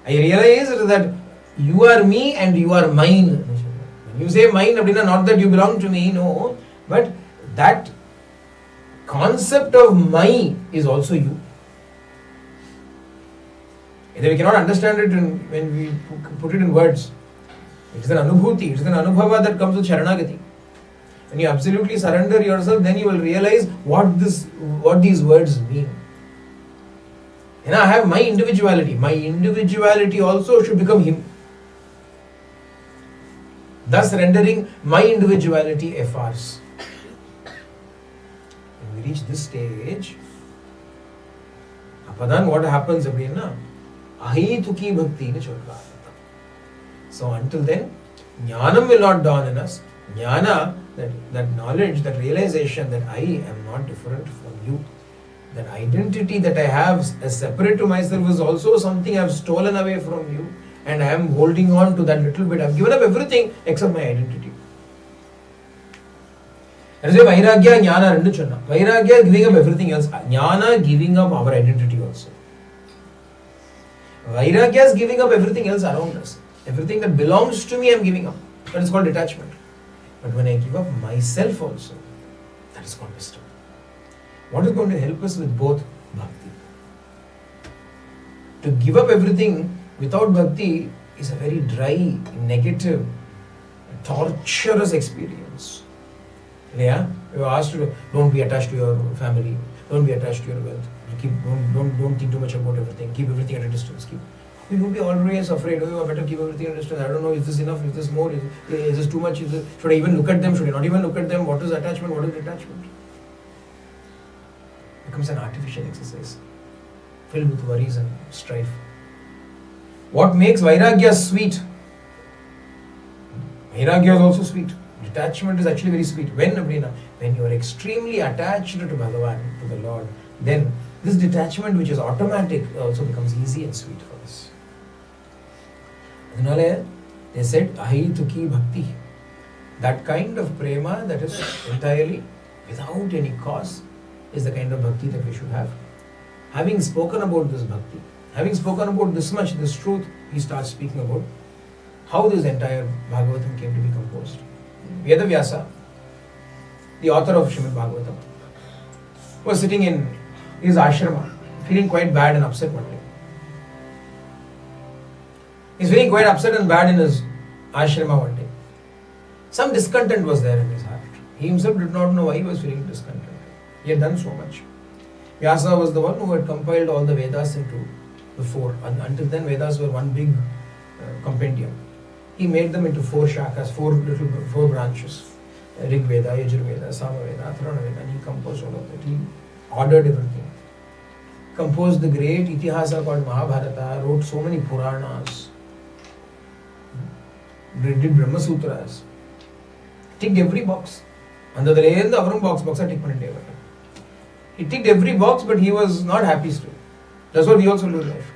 I realize that you are me and you are mine. When you say mine, not that you belong to me, no. But that concept of my is also you. Either we cannot understand it when we put it in words. It is an anubhuti, it is an anubhava that comes with Sharanagati. When you absolutely surrender yourself, then you will realize what these words mean. And I have my individuality. My individuality also should become Him. Thus rendering my individuality a farce. When we reach this stage, apadan what happens abhina? Ahituki bhakti ne chodva. So until then, jnanam will not dawn in us. Jnana, that knowledge, that realization that I am not different from you. That identity that I have as separate to myself is also something I have stolen away from you. And I am holding on to that little bit. I have given up everything except my identity. That is why Vairagya, Jnana rendu chonna. Vairagya is giving up everything else. Jnana giving up our identity also. Vairagya is giving up everything else around us. Everything that belongs to me I am giving up. That is called detachment. But when I give up myself also, that is called wisdom. What is going to help us with both bhakti? To give up everything without bhakti is a very dry, negative, torturous experience. Yeah? You are asked to don't be attached to your family, don't be attached to your wealth. Don't think too much about everything. Keep everything at a distance. You will be always afraid. Oh, I better keep everything at a distance. I don't know, is this enough? Is this more? Is this too much? Should I even look at them? Should I not even look at them? What is attachment? What is detachment? It becomes an artificial exercise filled with worries and strife. What makes Vairagya sweet? Vairagya is also sweet. Detachment is actually very sweet. When you are extremely attached to Bhagavan, to the Lord, then this detachment, which is automatic, also becomes easy and sweet for us. They said, Ahituki bhakti. That kind of prema that is entirely without any cause is the kind of bhakti that we should have. Having spoken about this bhakti, having spoken about this much, this truth, he starts speaking about how this entire Bhagavatam came to be composed. Vedavyasa, the author of Śrīmad Bhāgavatam, was sitting in his ashrama, feeling quite bad and upset one day. He's feeling quite upset and bad in his ashrama one day. Some discontent was there in his heart. He himself did not know why he was feeling discontent. He had done so much. Vyasa was the one who had compiled all the Vedas into the four. Until then, Vedas were one big compendium. He made them into four shakas, four branches. Rig Veda, Yajurveda, Samaveda, Atharvana Veda, and he composed all of that. He ordered everything. Composed the great Itihasa called Mahabharata, wrote so many Puranas, did Brahma Sutras, ticked every box. Under the layer, the Avram box are ticked. He ticked every box, but he was not happy still. That's what we also do in life.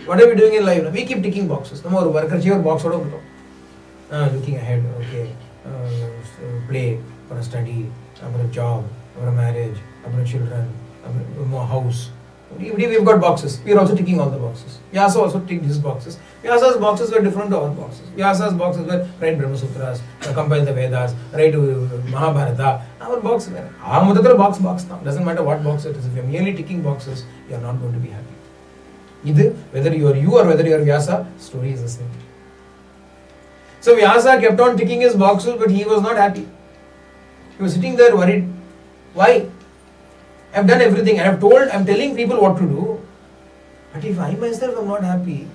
What are we doing in life? We keep ticking boxes. No more work, box looking ahead, okay. Play, for a study, for a job, for a marriage, for children, for a house. We've got boxes. We are also ticking all the boxes. Vyasa also ticked his boxes. Vyasa's boxes were different to our boxes. Vyasa's boxes were write Brahma Sutras, compile the Vedas, write Mahabharata. Our boxes were box now. Doesn't matter what box it is. If you are merely ticking boxes, you are not going to be happy. Either whether you are you or whether you are Vyasa, story is the same. So Vyasa kept on ticking his boxes, but he was not happy. He was sitting there worried. Why? I have done everything. I am telling people what to do. But if I myself am not happy,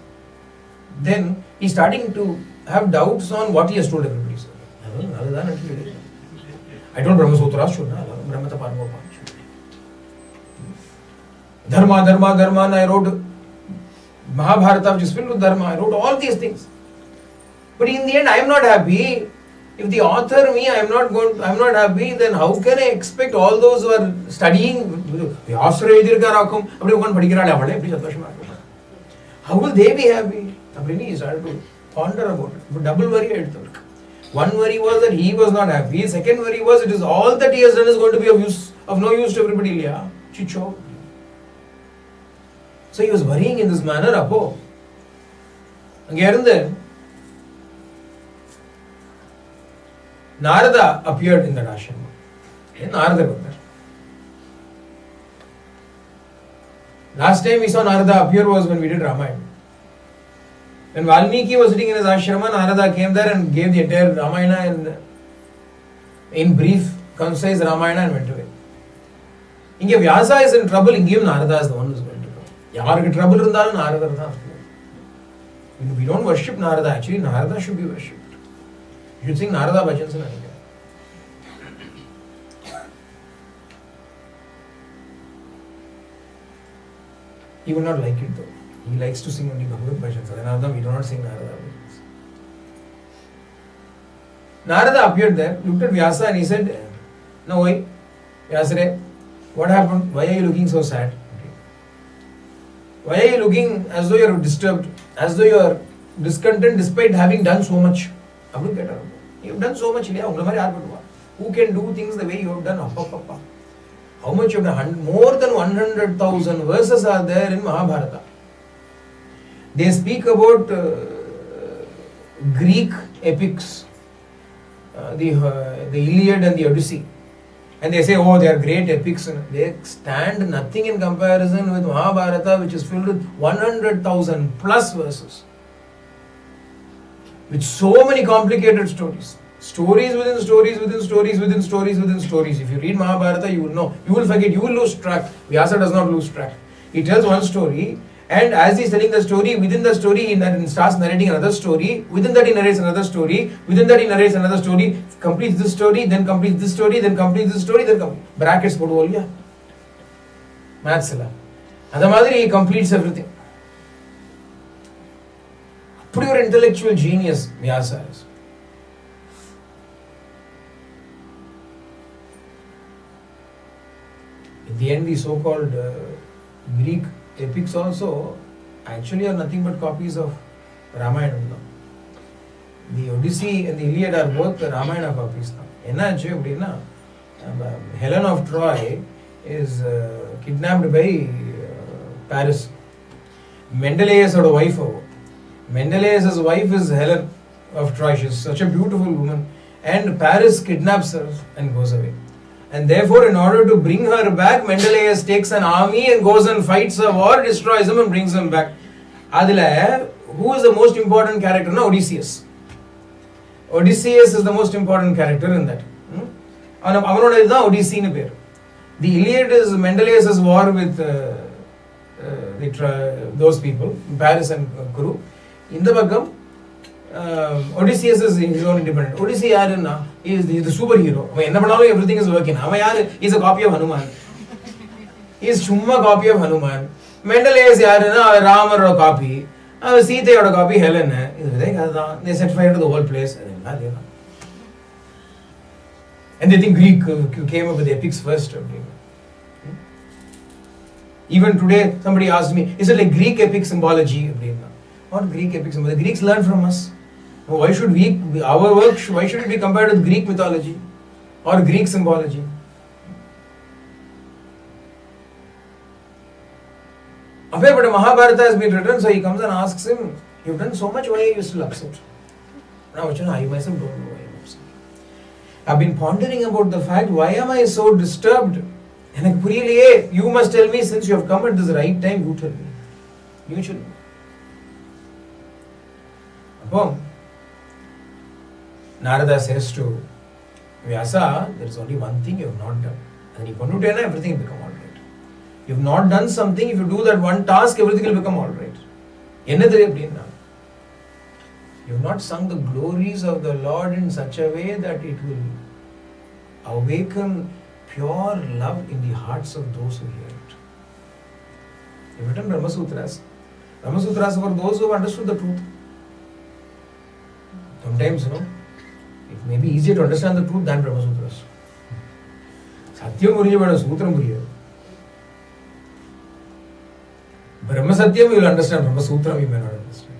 then he is starting to have doubts on what he has told everybody. I told Brahma Sutras, Brahmata Parma. Dharma, and I wrote Mahabharata, which is filled with Dharma. I wrote all these things. But in the end, I am not happy. If the author, me, I am not happy, then how can I expect all those who are studying? How will they be happy? He started to ponder about it. But double worry. One worry was that he was not happy. Second worry was it is all that he has done is going to be of no use to everybody. Chicho. So he was worrying in this manner. And then Narada appeared in that ashram. Narada was there. Last time we saw Narada appear was when we did Ramayana. When Valmiki was sitting in his ashrama, Narada came there and gave the entire Ramayana in brief, concise Ramayana and went away. Inge Vyasa is in trouble, Inge Narada is the one who is going to come. Yavarku trouble irundhalum Narada irundha. We don't worship Narada, actually Narada should be worshipped. You should sing Narada bhajans. He would not like it though. He likes to sing only Bhagavad bhajans. Narada, we do not sing Narada bhajans. Narada appeared there, looked at Vyasa and he said, "No, why? Vyasare, what happened? Why are you looking so sad? Why are you looking as though you are disturbed, as though you are discontent despite having done so much? You have done so much. Who can do things the way you have done? How much you have done? More than 100,000 verses are there in Mahabharata. They speak about Greek epics, the Iliad and the Odyssey. And they say, oh, they are great epics. They stand nothing in comparison with Mahabharata, which is filled with 100,000 plus verses. With so many complicated stories. Stories within stories within stories within stories within stories. If you read Mahabharata, you will know. You will forget, you will lose track. Vyasa does not lose track. He tells one story, and as he is telling the story, within the story he starts narrating another story. Within that he narrates another story. Within that he narrates another story. Completes this story, then completes this story, then completes this story, then brackets put all. Maths illa. Adha madiri he completes everything. Pure intellectual genius Vyasa is. In the end, the so-called Greek epics also actually are nothing but copies of Ramayana. The Odyssey and the Iliad are both Ramayana copies. Helen of Troy is kidnapped by Paris. Menelaus had a wife. Menelaus' wife is Helen of Troy. She is such a beautiful woman. And Paris kidnaps her and goes away. And therefore, in order to bring her back, Menelaus takes an army and goes and fights a war, destroys him and brings him back. Adila, who is the most important character? No, Odysseus. Odysseus is the most important character in that. The Iliad is Menelaus' war with those people, Paris and Kuru. In the Bhagam, Odysseus is his own independent. Odyssey yarunna, he is the superhero. Everything is working. He is a copy of Hanuman. He is chumma copy of Hanuman. Mendeley is yarunna, Ram or a copy. Sita or a copy Helen. They set fire to the whole place. And they think Greek came up with the epics first. Even today, somebody asked me, is it like Greek epic symbology? What Greek epic symbology? The Greeks learned from us. Why should our work, why should it be compared with Greek mythology or Greek symbology? But Mahabharata has been written, so he comes and asks him, you've done so much, why are you still upset? Now, I myself don't know why I'm upset. I've been pondering about the fact, why am I so disturbed? And you must tell me, since you have come at this right time, you tell me. You should know. Narada says to Vyasa, there is only one thing you have not done. And if you do it, everything will become alright. You have not done something, if you do that one task, everything will become alright. You have not sung the glories of the Lord in such a way that it will awaken pure love in the hearts of those who hear it. You have written Brahma Sutras. Brahma Sutras are for those who have understood the truth. Sometimes, it may be easier to understand the truth than Brahma Sutras. Satyam Muriya Bada Sutram Muriya. Brahma Satyam you will understand, Brahma Sutram you may not understand.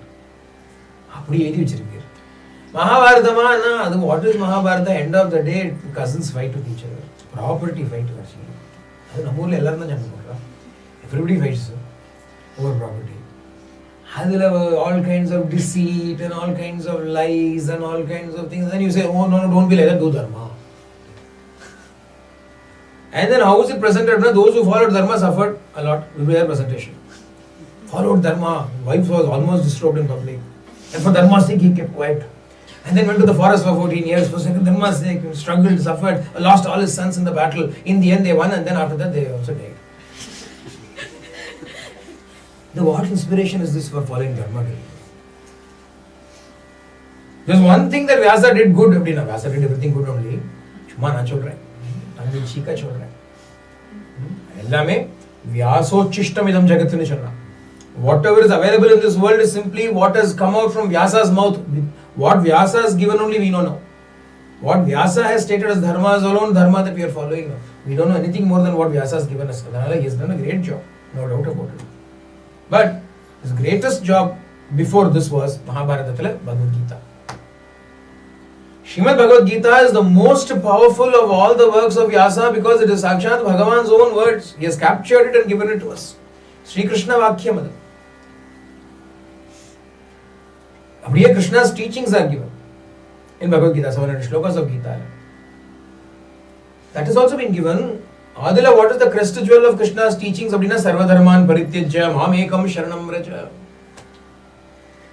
Mahabharata, what is Mahabharata? End of the day, cousins fight with each other. Property fight actually. Everybody fights over property. All kinds of deceit and all kinds of lies and all kinds of things. And then you say, oh no, don't be like that, do dharma. And then how is it presented? Those who followed dharma suffered a lot with their presentation. Followed dharma, wife was almost disturbed in public. And for dharma's sake, he kept quiet. And then went to the forest for 14 years. For dharma's sake, struggled, suffered, lost all his sons in the battle. In the end, they won, and then after that, they also died. What inspiration is this for following dharma? There's one thing that Vyasa did good. Vyasa did everything good only. Chuma na chol raha hai. Tangi chika chol raha hai. Ellame Vyasochishtam idam jagatini chalna. Whatever is available in this world is simply what has come out from Vyasa's mouth. What Vyasa has given only we know now. What Vyasa has stated as dharma is alone dharma that we are following now. We don't know anything more than what Vyasa has given us. He has done a great job. No doubt about it. But his greatest job before this was Mahabharata Bhagavad Gita. Śrīmad Bhāgavad Gita is the most powerful of all the works of Vyasa because it is Sakshat Bhagavan's own words. He has captured it and given it to us. Sri Krishna Vakhyamada. Abhiya Krishna's teachings are given in Bhagavad Gita, 700 shlokas of Gita. That has also been given. Adila, what is the crest jewel of Krishna's teachings? Abdina Sarvadharman Parityajya Mam Ekam Sharanam Vraja.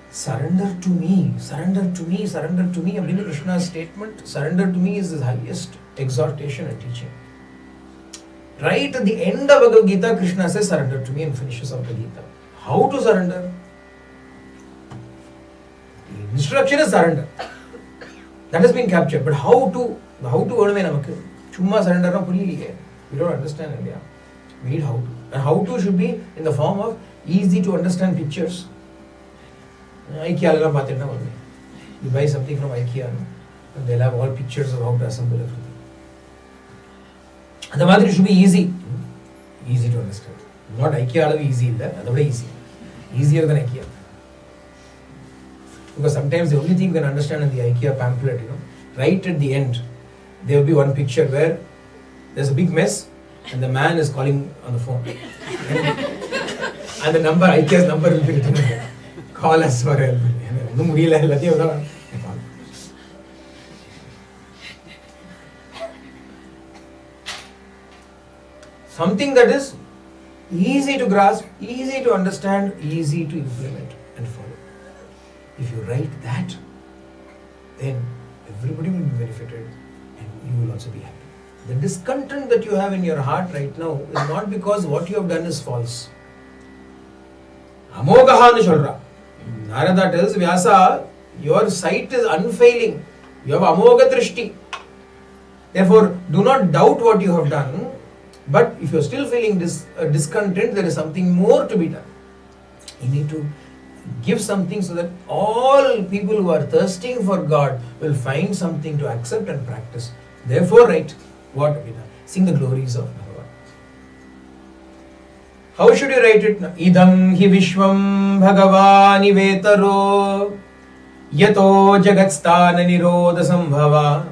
Surrender to me, surrender to me, surrender to me. Abdina Krishna's statement, surrender to me is the highest exhortation and teaching. Right at the end of Bhagavad Gita, Krishna says surrender to me and finishes off the Gita. How to surrender? The instruction is surrender. That has been captured. But how to earn Chumma surrender na puri. We don't understand India. We need how to. And how to should be in the form of easy to understand pictures. IKEA you buy something from IKEA and they'll have all pictures of how to assemble everything. And the Madhuri should be easy. Easy to understand. Not IKEA easy, easy. Easier than IKEA. Because sometimes the only thing you can understand in the IKEA pamphlet, right at the end, there will be one picture where there's a big mess and the man is calling on the phone. And the number, IKEA's number will be written there. Call us for help. Something that is easy to grasp, easy to understand, easy to implement and follow. If you write that, then everybody will be benefited and you will also be happy. The discontent that you have in your heart right now is not because what you have done is false. Amogaha nu solra. Narada tells Vyasa, Your sight is unfailing. You have amoga drishti. Therefore, do not doubt what you have done. But if you are still feeling discontent, there is something more to be done. You need to give something so that all people who are thirsting for God will find something to accept and practice. Therefore, write what to be done. Sing the glories of Bhagavan. How should you write it? Idam hi vishwam bhagavani vetaro yato jagatstana nirodha sambhava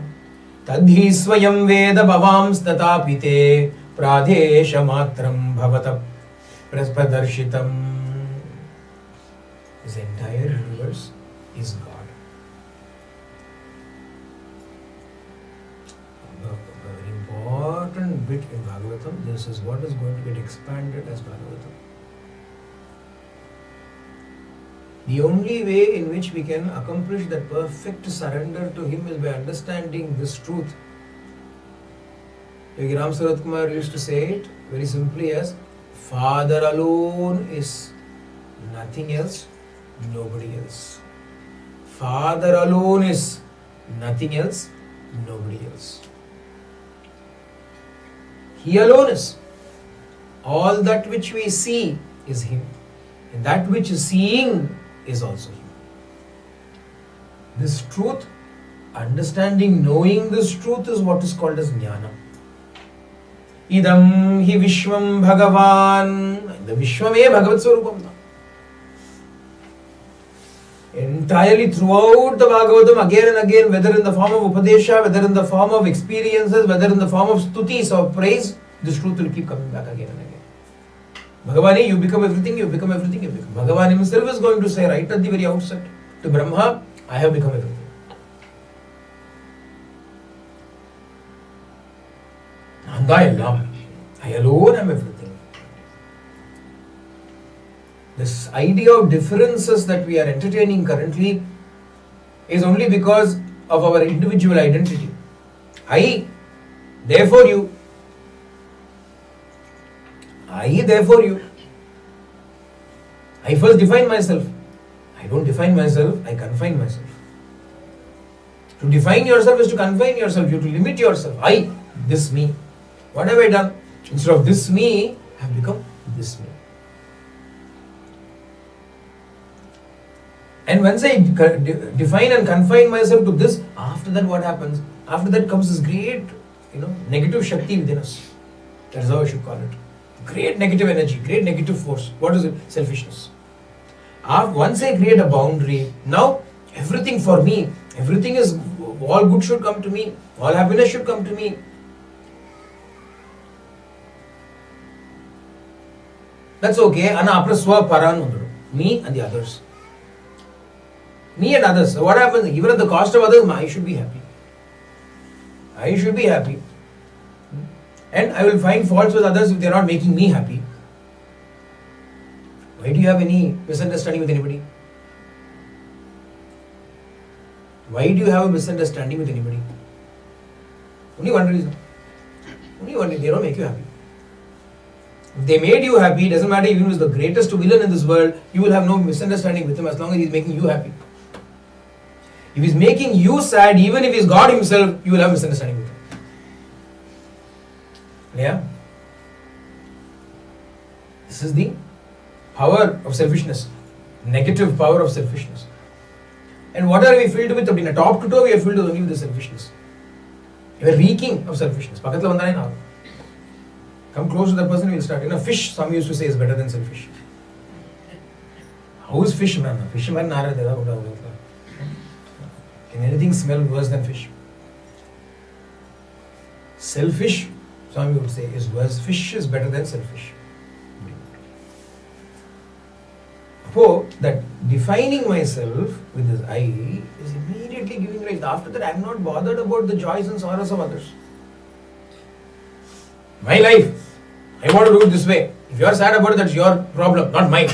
tadhi swayam veda bhavams tatapite pradesha matram bhavata praspadarshitam. This entire universe is God. A very important bit in Bhagavatam. This is what is going to get expanded as Bhagavatam. The only way in which we can accomplish that perfect surrender to Him is by understanding this truth. Ram Sarat Kumar used to say it very simply as Father alone is nothing else, nobody else. Father alone is nothing else, nobody else. He alone is. All that which we see is Him. And that which is seeing is also Him. This truth, understanding, knowing this truth is what is called as jnana. Idam hi vishwam bhagavan. The vishwam e bhagavat swarupam. Entirely throughout the Bhagavatam, again and again, whether in the form of Upadesha, whether in the form of experiences, whether in the form of stutis or praise, this truth will keep coming back again and again. Bhagavani, you become everything, you become everything, you become. Bhagavan himself is going to say right at the very outset to Brahma, I have become everything. I alone am everything. This idea of differences that we are entertaining currently is only because of our individual identity. I, therefore you. I, therefore you. I first define myself. I don't define myself, I confine myself. To define yourself is to confine yourself, you have to limit yourself. I, this me. What have I done? Instead of this me, I have become this me. And once I define and confine myself to this, after that what happens? After that comes this great, negative Shakti within us. That is how I should call it. Great negative energy, great negative force. What is it? Selfishness. Once I create a boundary, now everything for me, everything is, all good should come to me, all happiness should come to me. That's okay. Anapraswa paran. Me and the others. Me and others. So what happens? Even at the cost of others, I should be happy. I should be happy. And I will find faults with others if they are not making me happy. Why do you have any misunderstanding with anybody? Why do you have a misunderstanding with anybody? Only one reason. Only one reason. They don't make you happy. If they made you happy, it doesn't matter even if he is the greatest villain in this world, you will have no misunderstanding with him as long as he is making you happy. If he is making you sad, even if he is God himself, you will have misunderstanding with him. Yeah? This is the power of selfishness. Negative power of selfishness. And what are we filled with? In a top to toe, we are filled only with the selfishness. We are reeking of selfishness. Come close to the person, we will start. Fish, some used to say, is better than selfish. How is fish, man? Fish, man, can anything smell worse than fish? Selfish, some would say, is worse. Fish is better than selfish. So, that defining myself with this I is immediately giving rise. After that, I am not bothered about the joys and sorrows of others. My life, I want to do it this way. If you are sad about it, that's your problem, not mine.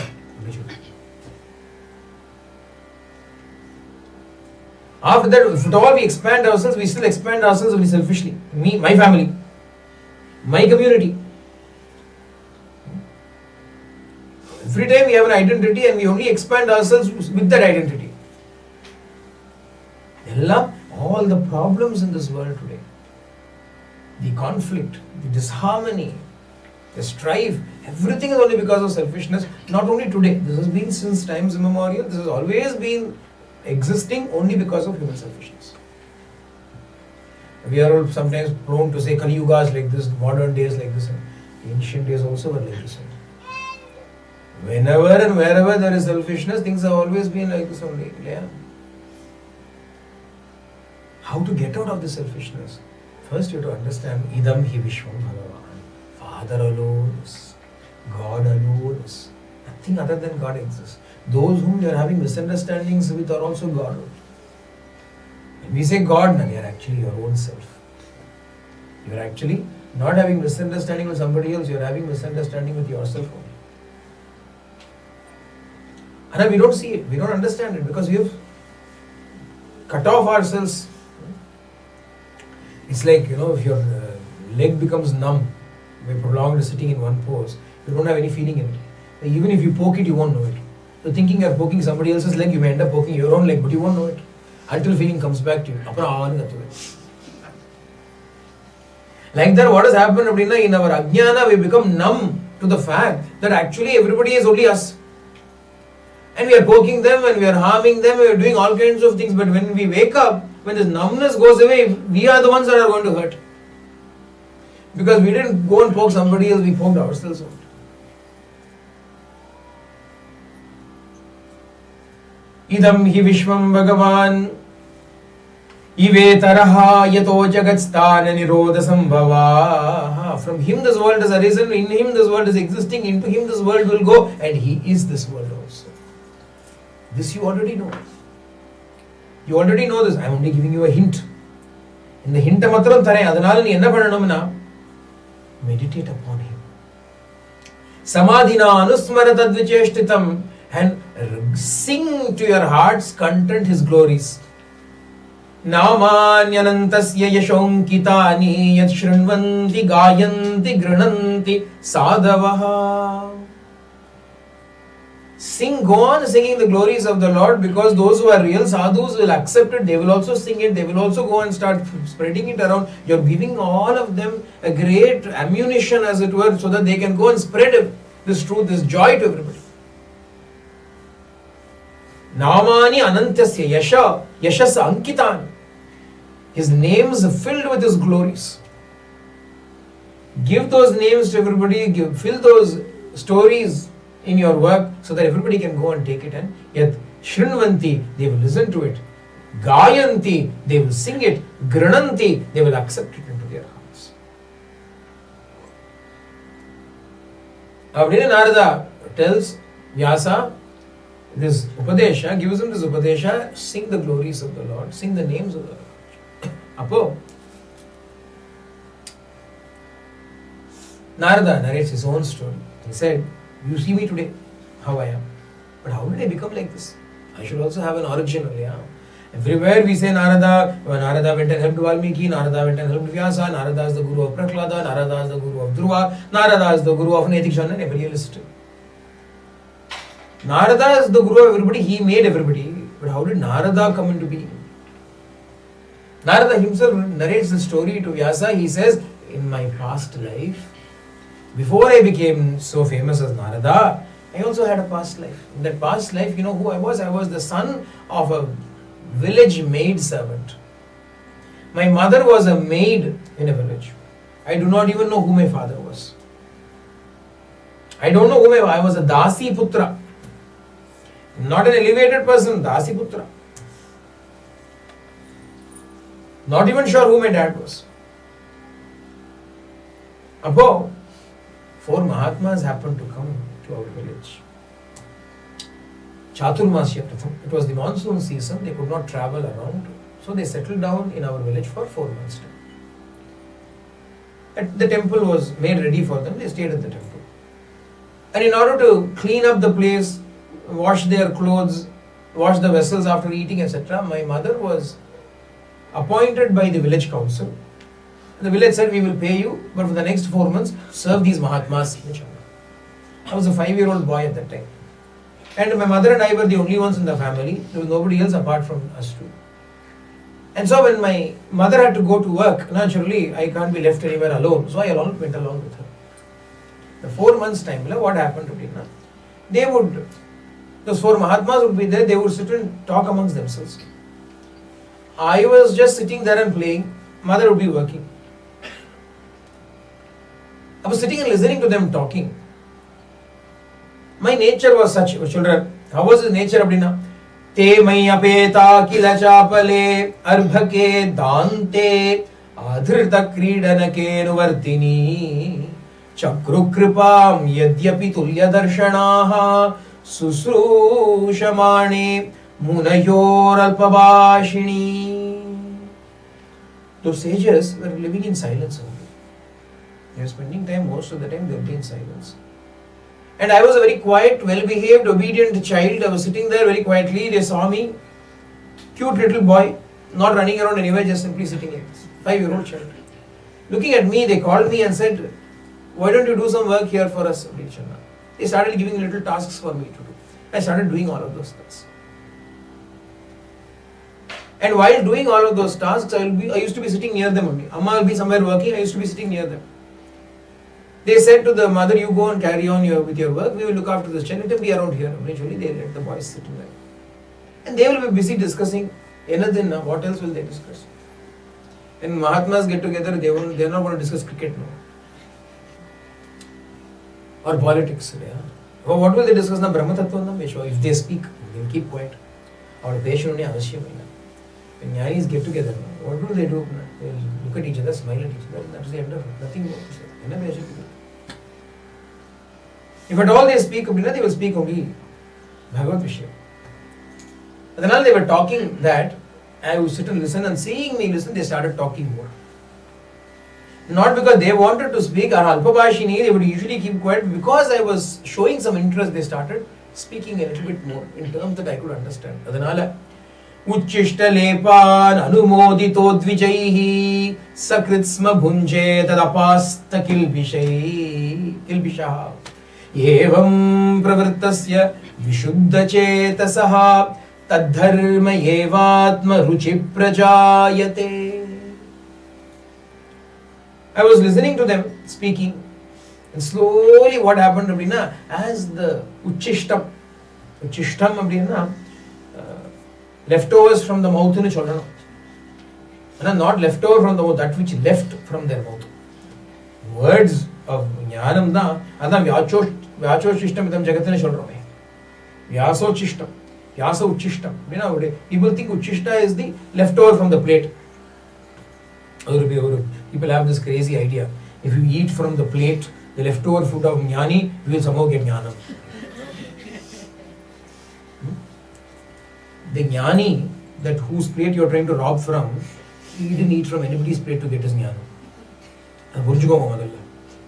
After that, if at all we expand ourselves, we still expand ourselves very selfishly. Me, my family, my community. Every time we have an identity and we only expand ourselves with that identity. All the problems in this world today, the conflict, the disharmony, the strife, everything is only because of selfishness. Not only today, this has been since times immemorial, this has always been existing only because of human selfishness. We are all sometimes prone to say Kali Yuga is like this, modern days like this, and ancient days also were like this. Whenever and wherever there is selfishness, things have always been like this only. Yeah. How to get out of this selfishness? First you have to understand Idam hi Vishwam Bhagavan. Father alone is, God alone is. Nothing other than God exists. Those whom you are having misunderstandings with are also God. When we say God, they are actually your own self. You are actually not having misunderstanding with somebody else, you are having misunderstanding with yourself only. And we don't see it, we don't understand it because we have cut off ourselves. It's like, if your leg becomes numb by prolonged sitting in one pose, you don't have any feeling in it. Even if you poke it, you won't know it. So thinking you're poking somebody else's leg, you may end up poking your own leg, but you won't know it until feeling comes back to you. Like that, what has happened in our ajnana, we become numb to the fact that actually everybody is only us. And we are poking them and we are harming them, we are doing all kinds of things, but when we wake up, when this numbness goes away, we are the ones that are going to hurt. Because we didn't go and poke somebody else, we poked ourselves out. Idam hi Vishwam Bhagavan Ive taraha yato jagatsthana nirodha sambhava. From him this world has arisen, in him this world is existing, into him this world will go, and he is this world also. This you already know. You already know this. I am only giving you a hint. In the hint matram thare, adanal ni enna pananumna? Meditate upon him. Samadhina anusmara tadvicheshtitam, and sing to your heart's content his glories. Namanyanantasya yashonkitani yat shrinvanti gayanti grananti sadavaha. Sing, go on singing the glories of the Lord, because those who are real sadhus will accept it, they will also sing it, they will also go and start spreading it around. You are giving all of them a great ammunition, as it were, so that they can go and spread this truth, this joy to everybody. Namani anantasya yashasa ankitani. His names are filled with his glories. Give those names to everybody, fill those stories in your work so that everybody can go and take it, and yet shrinvanti, they will listen to it. Gayanti, they will sing it. Grananti, they will accept it into their hearts. Avadina Narada tells Vyasa this Upadesha, gives him this Upadesha, sing the glories of the Lord, sing the names of the Lord. Apo Narada narrates his own story. He said, you see me today, how I am. But how did I become like this? I should also have an origin. Everywhere we say Narada. Narada went and helped Valmiki, Narada went and helped Vyasa, Narada is the guru of Prahlada, Narada is the guru of Dhruva, Narada is the guru of Netikshana, and every list. Narada is the guru of everybody, he made everybody. But how did Narada come into being? Narada himself narrates the story to Vyasa. He says, in my past life, before I became so famous as Narada, I also had a past life. In that past life, you know who I was? I was the son of a village maid servant. My mother was a maid in a village. I do not even know who my father was. I don't know who I was. A Dasi Putra. Not an elevated person, Dasi Putra. Not even sure who my dad was. Above, 4 Mahatmas happened to come to our village. Chaturmasya Pratham. It was the monsoon season, they could not travel around. So they settled down in our village for 4 months. The temple was made ready for them, they stayed at the temple. And in order to clean up the place, wash their clothes, wash the vessels after eating, etc., my mother was appointed by the village council. The village said, we will pay you, but for the next 4 months, serve these Mahatmas. I was a 5-year-old boy at that time. And my mother and I were the only ones in the family. There was nobody else apart from us two. And so when my mother had to go to work, naturally I can't be left anywhere alone. So I went along with her. The 4 months time, what happened to Dina? Those 4 Mahatmas would be there, they would sit and talk amongst themselves. I was just sitting there and playing, mother would be working. I was sitting and listening to them talking. My nature was such, children, how was his nature, Abdina? Te mayapeta kila chapale arbhake dante adhrita kridanake nuvartini chakru kripam yadyapi tulya darshanaha susrushamane munayor alpabashini. Those sages were living in silence only. They were spending time, most of the time they would be in silence. And I was a very quiet, well-behaved, obedient child. I was sitting there very quietly. They saw me, cute little boy, not running around anywhere, just simply sitting like this. 5-year-old child. Looking at me, they called me and said, "Why don't you do some work here for us?" They started giving little tasks for me to do. I started doing all of those tasks. And while doing all of those tasks, I used to be sitting near them only. Amma will be somewhere working, I used to be sitting near them. They said to the mother, "You go and carry on with your work, we will look after this child, let him be around here." Eventually they let the boys sit in there. And they will be busy discussing anything. What else will they discuss? When Mahatmas get together, they are not going to discuss cricket now. Or politics. Well, what will they discuss? Brahma Tattva. If they speak, they will keep quiet. Or patient. When Jnanis get together, what do? They will look at each other, smile at each other. That is the end of it. Nothing more to say. If at all they speak, they will speak only Bhagavad Vishya. But then they were talking that, I would sit and listen, and seeing me listen, they started talking more. Not because they wanted to speak, or Alpabhashini, they would usually keep quiet. Because I was showing some interest, they started speaking a little bit more in terms that I could understand. Adanala Uchishtalepān anumodito dvijaihi sakritsma bhunje tadapasta kilbishaha evam pravrittasya vishuddha chetasaha tadharma evatma ruchi prajayate. I was listening to them speaking, and slowly what happened, as the Uchishtam leftovers from the mouth in children, not leftover from the mouth, that which left from their mouth. Words of Jnanam da, Vyachoshistam idam jagatina children. Vyasochistam, Vyasa Uchishtam. People think Uchishta is the leftover from the plate. People have this crazy idea. If you eat from the plate, the leftover food of Jnani, you will somehow get Jnanam. The Jnani, that whose plate you are trying to rob from, he didn't eat from anybody's plate to get his Jnana.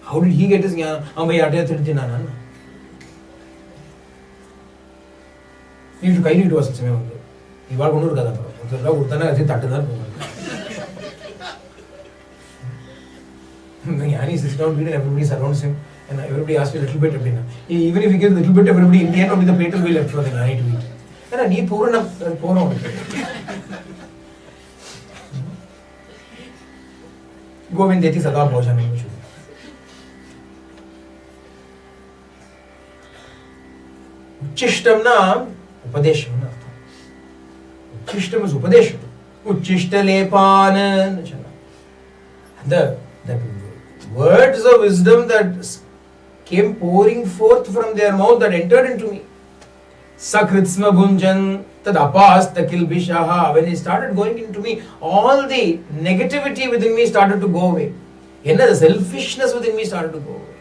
How did he get his Jnana? You need to kindly do us. You are going to Jnani sits down and everybody surrounds him, and everybody asks for a little bit. Even if he gives a little bit, everybody in the end only the plate will be left for the Jnani to eat. Need Purana. Govindeti Sada Bhojanam. Uchishtam na Upadesham. Uchishtam is Upadesham. Uchishtalepan. The words of wisdom that came pouring forth from their mouth, that entered into me. Sakritsma bhunjan tadapasta kilbishaha. When it started going into me, all the negativity within me started to go away. The selfishness within me started to go away.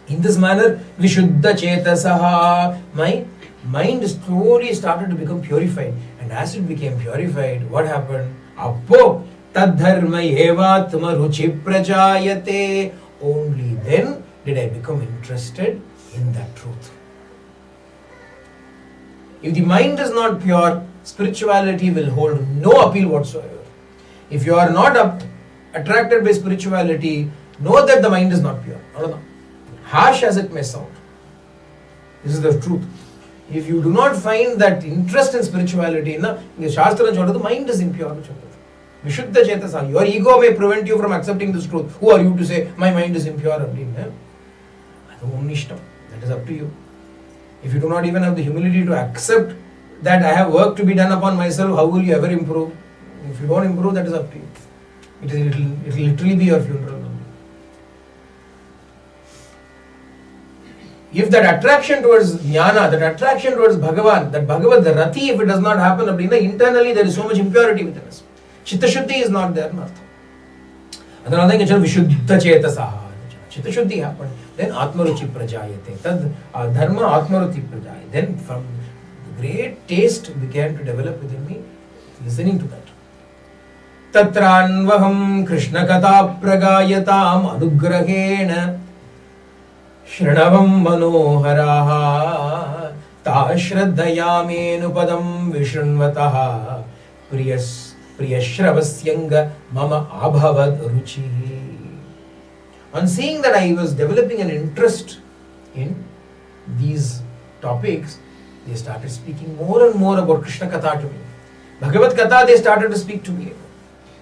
In this manner, Vishuddha Chetasaha, my mind slowly started to become purified. And as it became purified, what happened? Appo tadharma evatma ruchi prajayate. Only then did I become interested in that truth. If the mind is not pure, spirituality will hold no appeal whatsoever. If you are not attracted by spirituality, know that the mind is not pure. Harsh as it may sound. This is the truth. If you do not find that interest in spirituality, the Shastra the mind is impure. Vishuddha Chetasa. Your ego may prevent you from accepting this truth. Who are you to say, my mind is impure? That is up to you. If you do not even have the humility to accept that I have work to be done upon myself, how will you ever improve? If you don't improve, that is up to you. It will literally be your funeral. If that attraction towards jnana, that attraction towards Bhagavan, that Bhagavad, the rati, if it does not happen, internally there is so much impurity within us. Chitta Shuddhi is not there. Another thing is Vishuddha Chetasaha. Chitta Shuddhi happened. Then Atmaruchi Prajayate. Tad Dharma Atmaruchi Prajayate. Then from great taste began to develop within me, listening to that. Tatranvaham Krishna Katha Pragayatam Anugrahena Shrinavam Manoharaha Tashraddhayamenu Padam Vishranvataha Priyashravasyanga Mama Abhavad Ruchi. On seeing that I was developing an interest in these topics, they started speaking more and more about Krishna Katha to me. Bhagavad Katha they started to speak to me.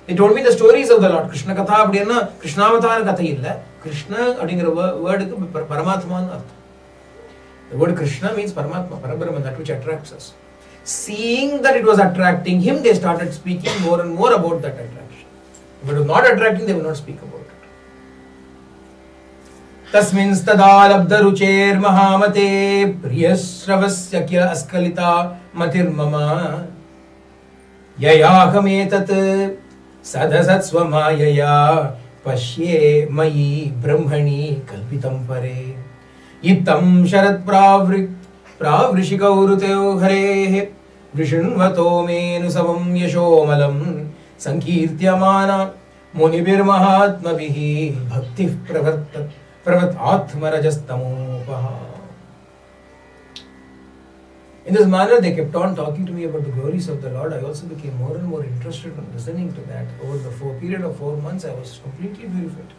They told me the stories of the Lord. Krishna Katha appadiyana Krishna Avatar Katha illa. Krishna adingra word Paramatma. The word Krishna means Paramatma, Parabrahman, that which attracts us. Seeing that it was attracting him, they started speaking more and more about that attraction. If it was not attracting, they will not speak about it. Tasmin stada labdha rucher mahamate priyasravasya kya askalita matir mama yayahametat sadhasatsvamayaya pashye mayi brahmani kalpitam pare itam sharat pravrishikauruteo harehe vrishinvato menusavam yashomalam sankirtyamana munibir mahatmavihi bhakti pravat atmarajastamopaha. In this manner, they kept on talking to me about the glories of the Lord. I also became more and more interested in listening to that. Over the period of 4 months, I was completely purified.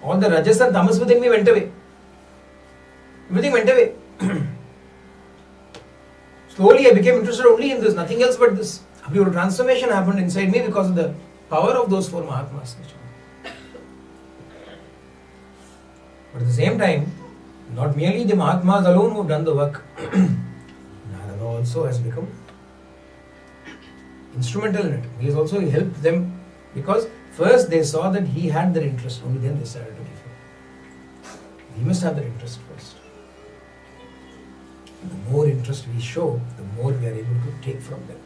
All the rajas and tamas within me went away. Everything went away. Slowly, I became interested only in this, nothing else but this. A pure transformation happened inside me because of the power of those 4 Mahatmas. But at the same time, not merely the Mahatmas alone who have done the work. Narada also has become instrumental in it. He has also helped them because first they saw that he had their interest, only then they started to give him. We must have that interest first. And the more interest we show, the more we are able to take from them.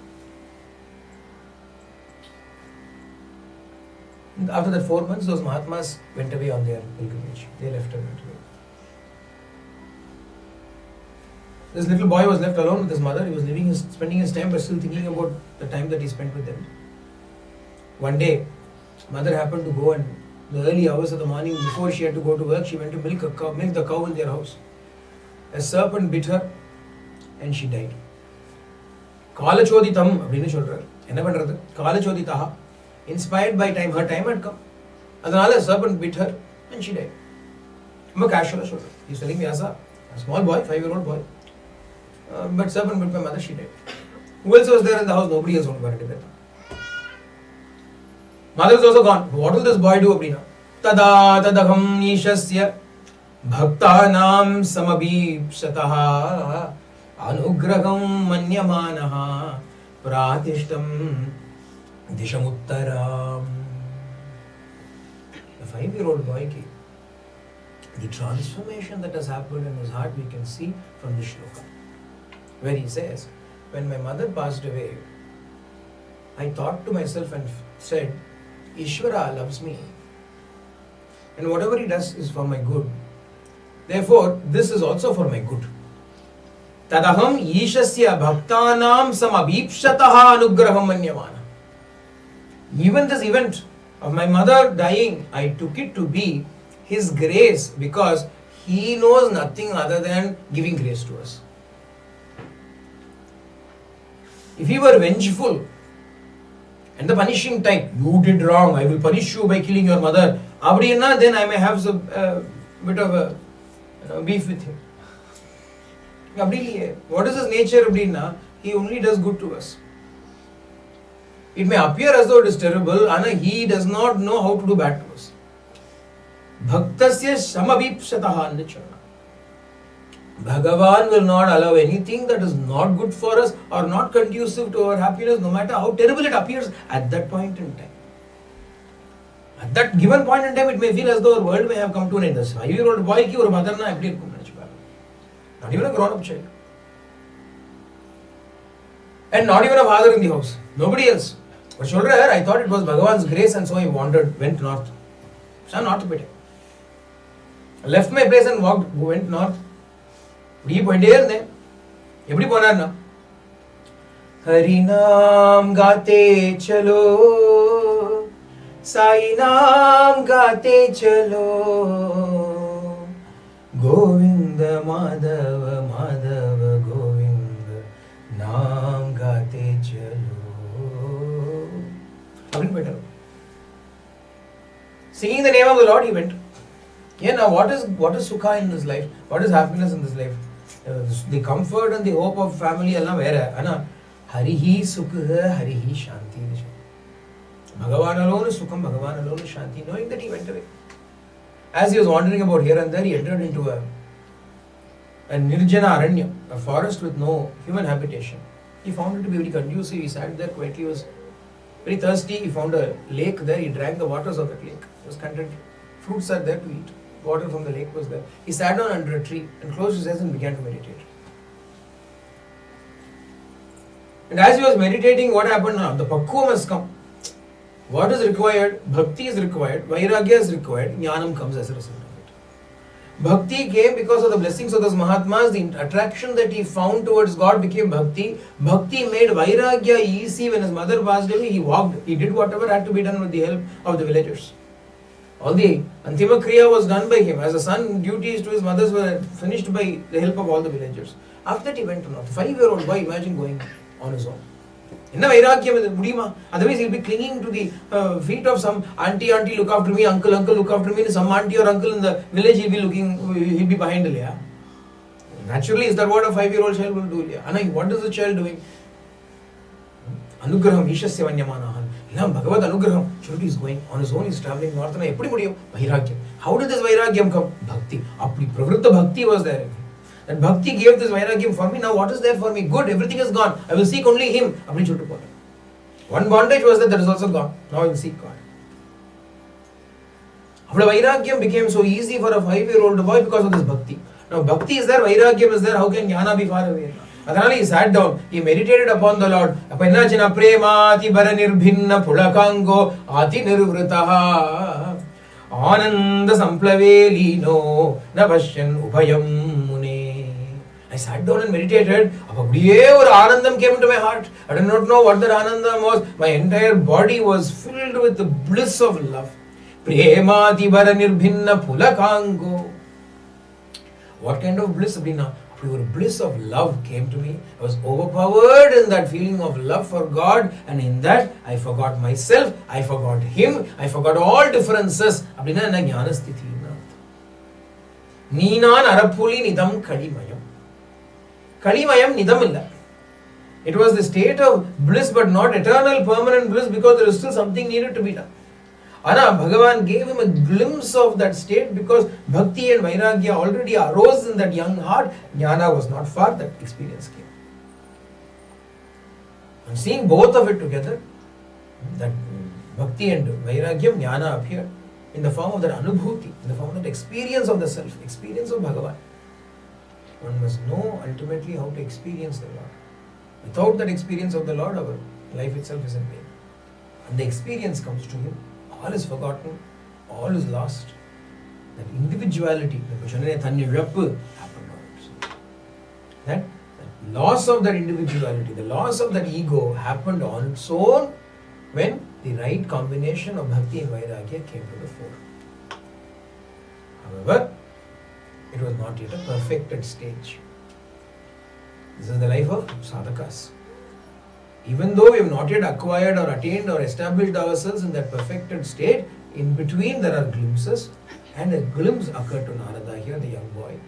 And after that 4 months, those Mahatmas went away on their pilgrimage. They left and went away. This little boy was left alone with his mother. He was spending his time but still thinking about the time that he spent with them. One day, mother happened to go and in the early hours of the morning, before she had to go to work, she went to milk the cow in their house. A serpent bit her and she died. Kalachodhitam அப்படின்னு சொல்றார். என்ன பண்றது? Kalachodhitaha. Inspired by time, her time had come. Adanaala serpent bit her and she died. ரொம்ப casual சொல்றார். He's telling me as a small boy, 5-year-old boy. But serpent bit my mother, she died. Who else was there in the house? Nobody else was going to die. Mother is also gone. What will this boy do? Tada tadaham ishasya bhaktanam samabhipsataha anugraham manyamanaha pratishtam dishamuttaram. The 5-year-old boy came. The transformation that has happened in his heart we can see from this shloka, where he says, when my mother passed away, I thought to myself and said, Ishvara loves me and whatever he does is for my good. Therefore, this is also for my good. Tadaham ishasya bhaktanam samabhipshataha anugraham manyamana. Even this event of my mother dying, I took it to be His grace because He knows nothing other than giving grace to us. If He were vengeful and the punishing type, you did wrong, I will punish you by killing your mother, then I may have a bit of a beef with Him. What is his nature? He only does good to us. It may appear as though it is terrible, and he does not know how to do bad to us. Bhaktasya samavipsataha nichana. Bhagavan will not allow anything that is not good for us or not conducive to our happiness, no matter how terrible it appears at that point in time. At that given point in time, it may feel as though our world may have come to an end. 5-year-old boy ki or mother na not even a grown-up child. And not even a father in the house. Nobody else. But children, I thought it was Bhagavan's grace and so I wandered, went north. So I'm not a bit. I left my place and went north. Deep went here then. Everybody ponar na. Hari Naam gaate chalo, Sai Naam gaate chalo, Govinda Madhava Madhava Govinda Naam gaate chalo. Again better. Singing the name of the Lord, he went. Yeah, now what is sukha in this life? What is happiness in this life? The comfort and the hope of family alla vera. Harihi sukha, harihi shanti. Bhagavan alone is sukham, Bhagavan alone is shanti. Knowing that he went away. As he was wandering about here and there, he entered into a nirjana aranya, a forest with no human habitation. He found it to be very conducive. He sat there quietly. He was very thirsty. He found a lake there. He drank the waters of that lake. He was content. Fruits are there to eat. Water from the lake was there. He sat down under a tree and closed his eyes and began to meditate. And as he was meditating, what happened now? The pakkuvam has come. What is required? Bhakti is required. Vairagya is required. Jnanam comes as a result of it. Bhakti came because of the blessings of those Mahatmas. The attraction that he found towards God became Bhakti. Bhakti made Vairagya easy. When his mother passed away, he walked. He did whatever had to be done with the help of the villagers. All the Antima Kriya was done by him. As a son, duties to his mothers were finished by the help of all the villagers. After that, he went to north. 5-year-old boy, imagine going on his own. Otherwise, he'll be clinging to the feet of some auntie, look after me, uncle, look after me. Some auntie or uncle in the village, he'll be behind. Naturally, is that what a 5-year-old child will do? What is the child doing? Anugraham, Ishasya Vanyamanahan. Bhagavad Anugraham. Surely he is going on his own, he is traveling north. How did this Vairagyam come? Bhakti. Pravritta Bhakti was there. And Bhakti gave this Vairagyam for me. Now what is there for me? Good, everything is gone. I will seek only him. One bondage was that is also gone. Now I will seek God. After Vairagyam became so easy for a 5-year-old boy because of this Bhakti. Now Bhakti is there, Vairagyam is there. How can Jnana be far away? He sat down, he meditated upon the Lord. Apennachina premati baranirbhinna pulakango ati nirvritaha ananda samplave lino navashyan upayam mune. I sat down and meditated. Anandam came into my heart. I did not know what that Anandam was. My entire body was filled with the bliss of love. Premati baranirbhinna pulakango. What kind of bliss? Pure bliss of love came to me. I was overpowered in that feeling of love for God, and in that I forgot myself, I forgot him, I forgot all differences. Neenan arapuli nidam kalimayam. Kalimayam nidam illa. It was the state of bliss, but not eternal permanent bliss, because there is still something needed to be done. Bhagavan gave him a glimpse of that state because Bhakti and Vairagya already arose in that young heart. Jnana was not far, that experience came. And seeing both of it together, that Bhakti and Vairagya, Jnana appeared in the form of that Anubhuti, in the form of that experience of the self, experience of Bhagavan. One must know ultimately how to experience the Lord. Without that experience of the Lord, our life itself is in vain. And the experience comes to him. All is forgotten, all is lost. That individuality, that loss of that individuality, the loss of that ego happened on its own when the right combination of Bhakti and Vairagya came to the fore. However, it was not yet a perfected stage. This is the life of sadhakas. Even though we have not yet acquired or attained or established ourselves in that perfected state, in between there are glimpses, and a glimpse occurred to Narada here, the young boy.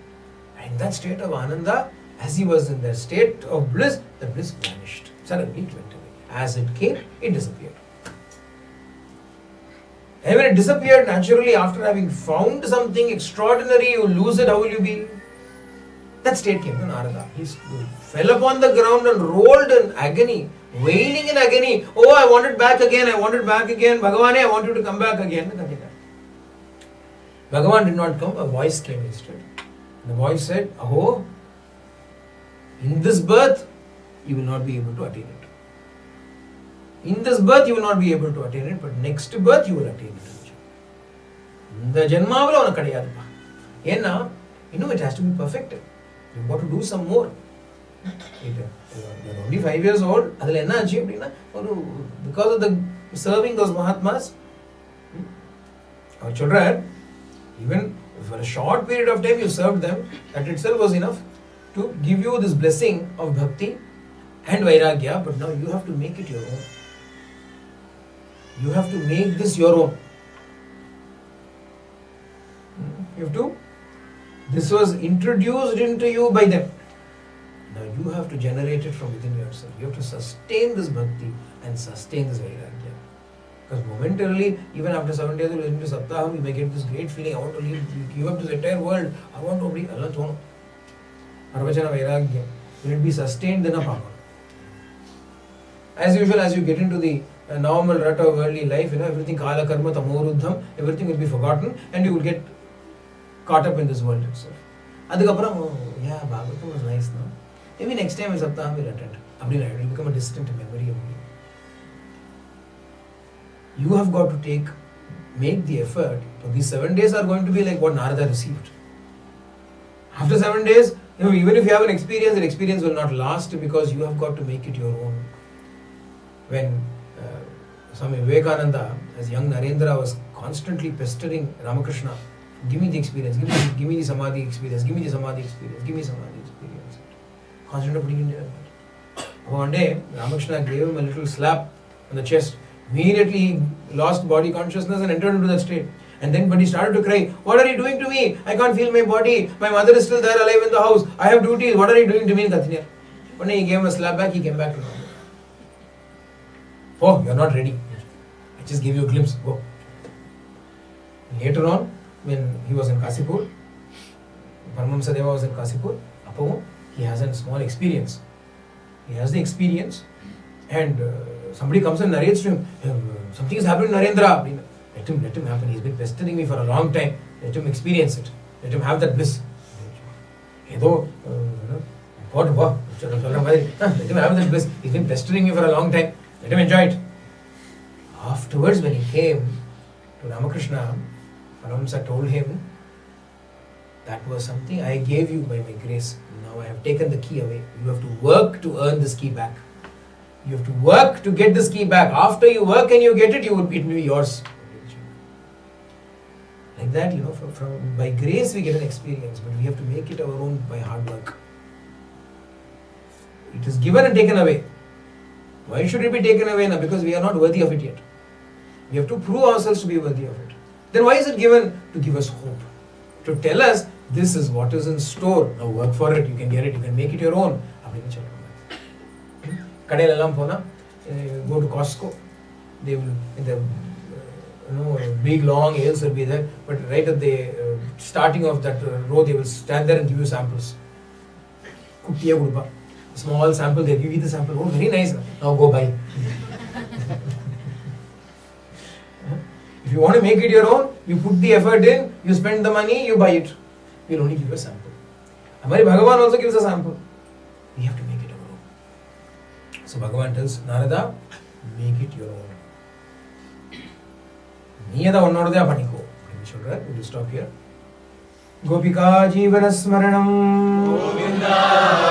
And in that state of Ananda, As he was in that state of bliss, the bliss vanished. Suddenly it went away. As it came, it disappeared. And when it disappeared, naturally, after having found something extraordinary, you lose it, how will you be? That state came to Narada. He fell upon the ground and rolled in agony, wailing in agony. Oh, I want it back again, I want it back again. Bhagavane, I want you to come back again. Bhagavan did not come, a voice came instead. The voice said, Aho, in this birth, you will not be able to attain it. In this birth, you will not be able to attain it, but next birth, you will attain it. The Janmavula on a Kadayadapa. Yena, it has to be perfected. You've got to do some more. You're only 5 years old. Because of the serving those Mahatmas, our children, even for a short period of time you served them, that itself was enough to give you this blessing of bhakti and vairagya, but now you have to make it your own. You have to make this your own. You have to. This was introduced into you by them. Now you have to generate it from within yourself. You have to sustain this bhakti and sustain this vairagya. Because momentarily, even after 7 days of listening to Saptaham, you may get this great feeling, I want to leave, give up this entire world, I want to be Allah Thono. Arvachana vairagya. Will it be sustained in a power? As usual, as you get into the normal rut of worldly life, everything kala karma tamoruddham, everything will be forgotten and you will get caught up in this world itself. Adhikaparam, yeah, Bhagavatam was nice now. Maybe next time when Saptaham will attend. It will become a distant memory of me. You have got to make the effort. So these 7 days are going to be like what Narada received. After 7 days, even if you have an experience, that experience will not last because you have got to make it your own. When Swami Vivekananda, as young Narendra, was constantly pestering Ramakrishna, give me the experience, give me the Samadhi experience, give me the Samadhi experience, give me Samadhi experience. Constantly putting in there. One day, Ramakrishna gave him a little slap on the chest. Immediately he lost body consciousness and entered into that state. And then but he started to cry, what are you doing to me? I can't feel my body. My mother is still there alive in the house. I have duties. What are you doing to me? One day he gave him a slap back, he came back to normal. Oh, you're not ready. I just gave you a glimpse. Go. Later on, when he was in Kasipur, Paramahamsa Deva was in Kasipur, he has a small experience. He has the experience and somebody comes and narrates to him, something has happened to Narendra. Let him happen. He's been pestering me for a long time. Let him experience it. Let him have that bliss. Let him have that bliss. He's been pestering me for a long time. Let him enjoy it. Afterwards, when he came to Ramakrishna, Paramahamsa told him, that was something I gave you by my grace. Now I have taken the key away. You have to work to earn this key back. You have to work to get this key back. After you work and you get it, it will be yours. Like that, by grace we get an experience, but we have to make it our own by hard work. It is given and taken away. Why should it be taken away now? Because we are not worthy of it yet. We have to prove ourselves to be worthy of it. Then why is it given? To give us hope. To tell us, this is what is in store. Now work for it, you can get it, you can make it your own. Go to Costco, they will, in the big long ales will be there, but right at the starting of that row, they will stand there and give you samples. Small sample, they give you the sample. Oh, very nice. Now go buy. If you want to make it your own, you put the effort in, you spend the money, you buy it. We'll only give you a sample. Amari Bhagavan also gives a sample. We have to make it our own. So Bhagavan tells Narada, make it your own. Niyada onnodaya paniko. Children, we will stop here. Gopika Jeevana Smaranam. Govinda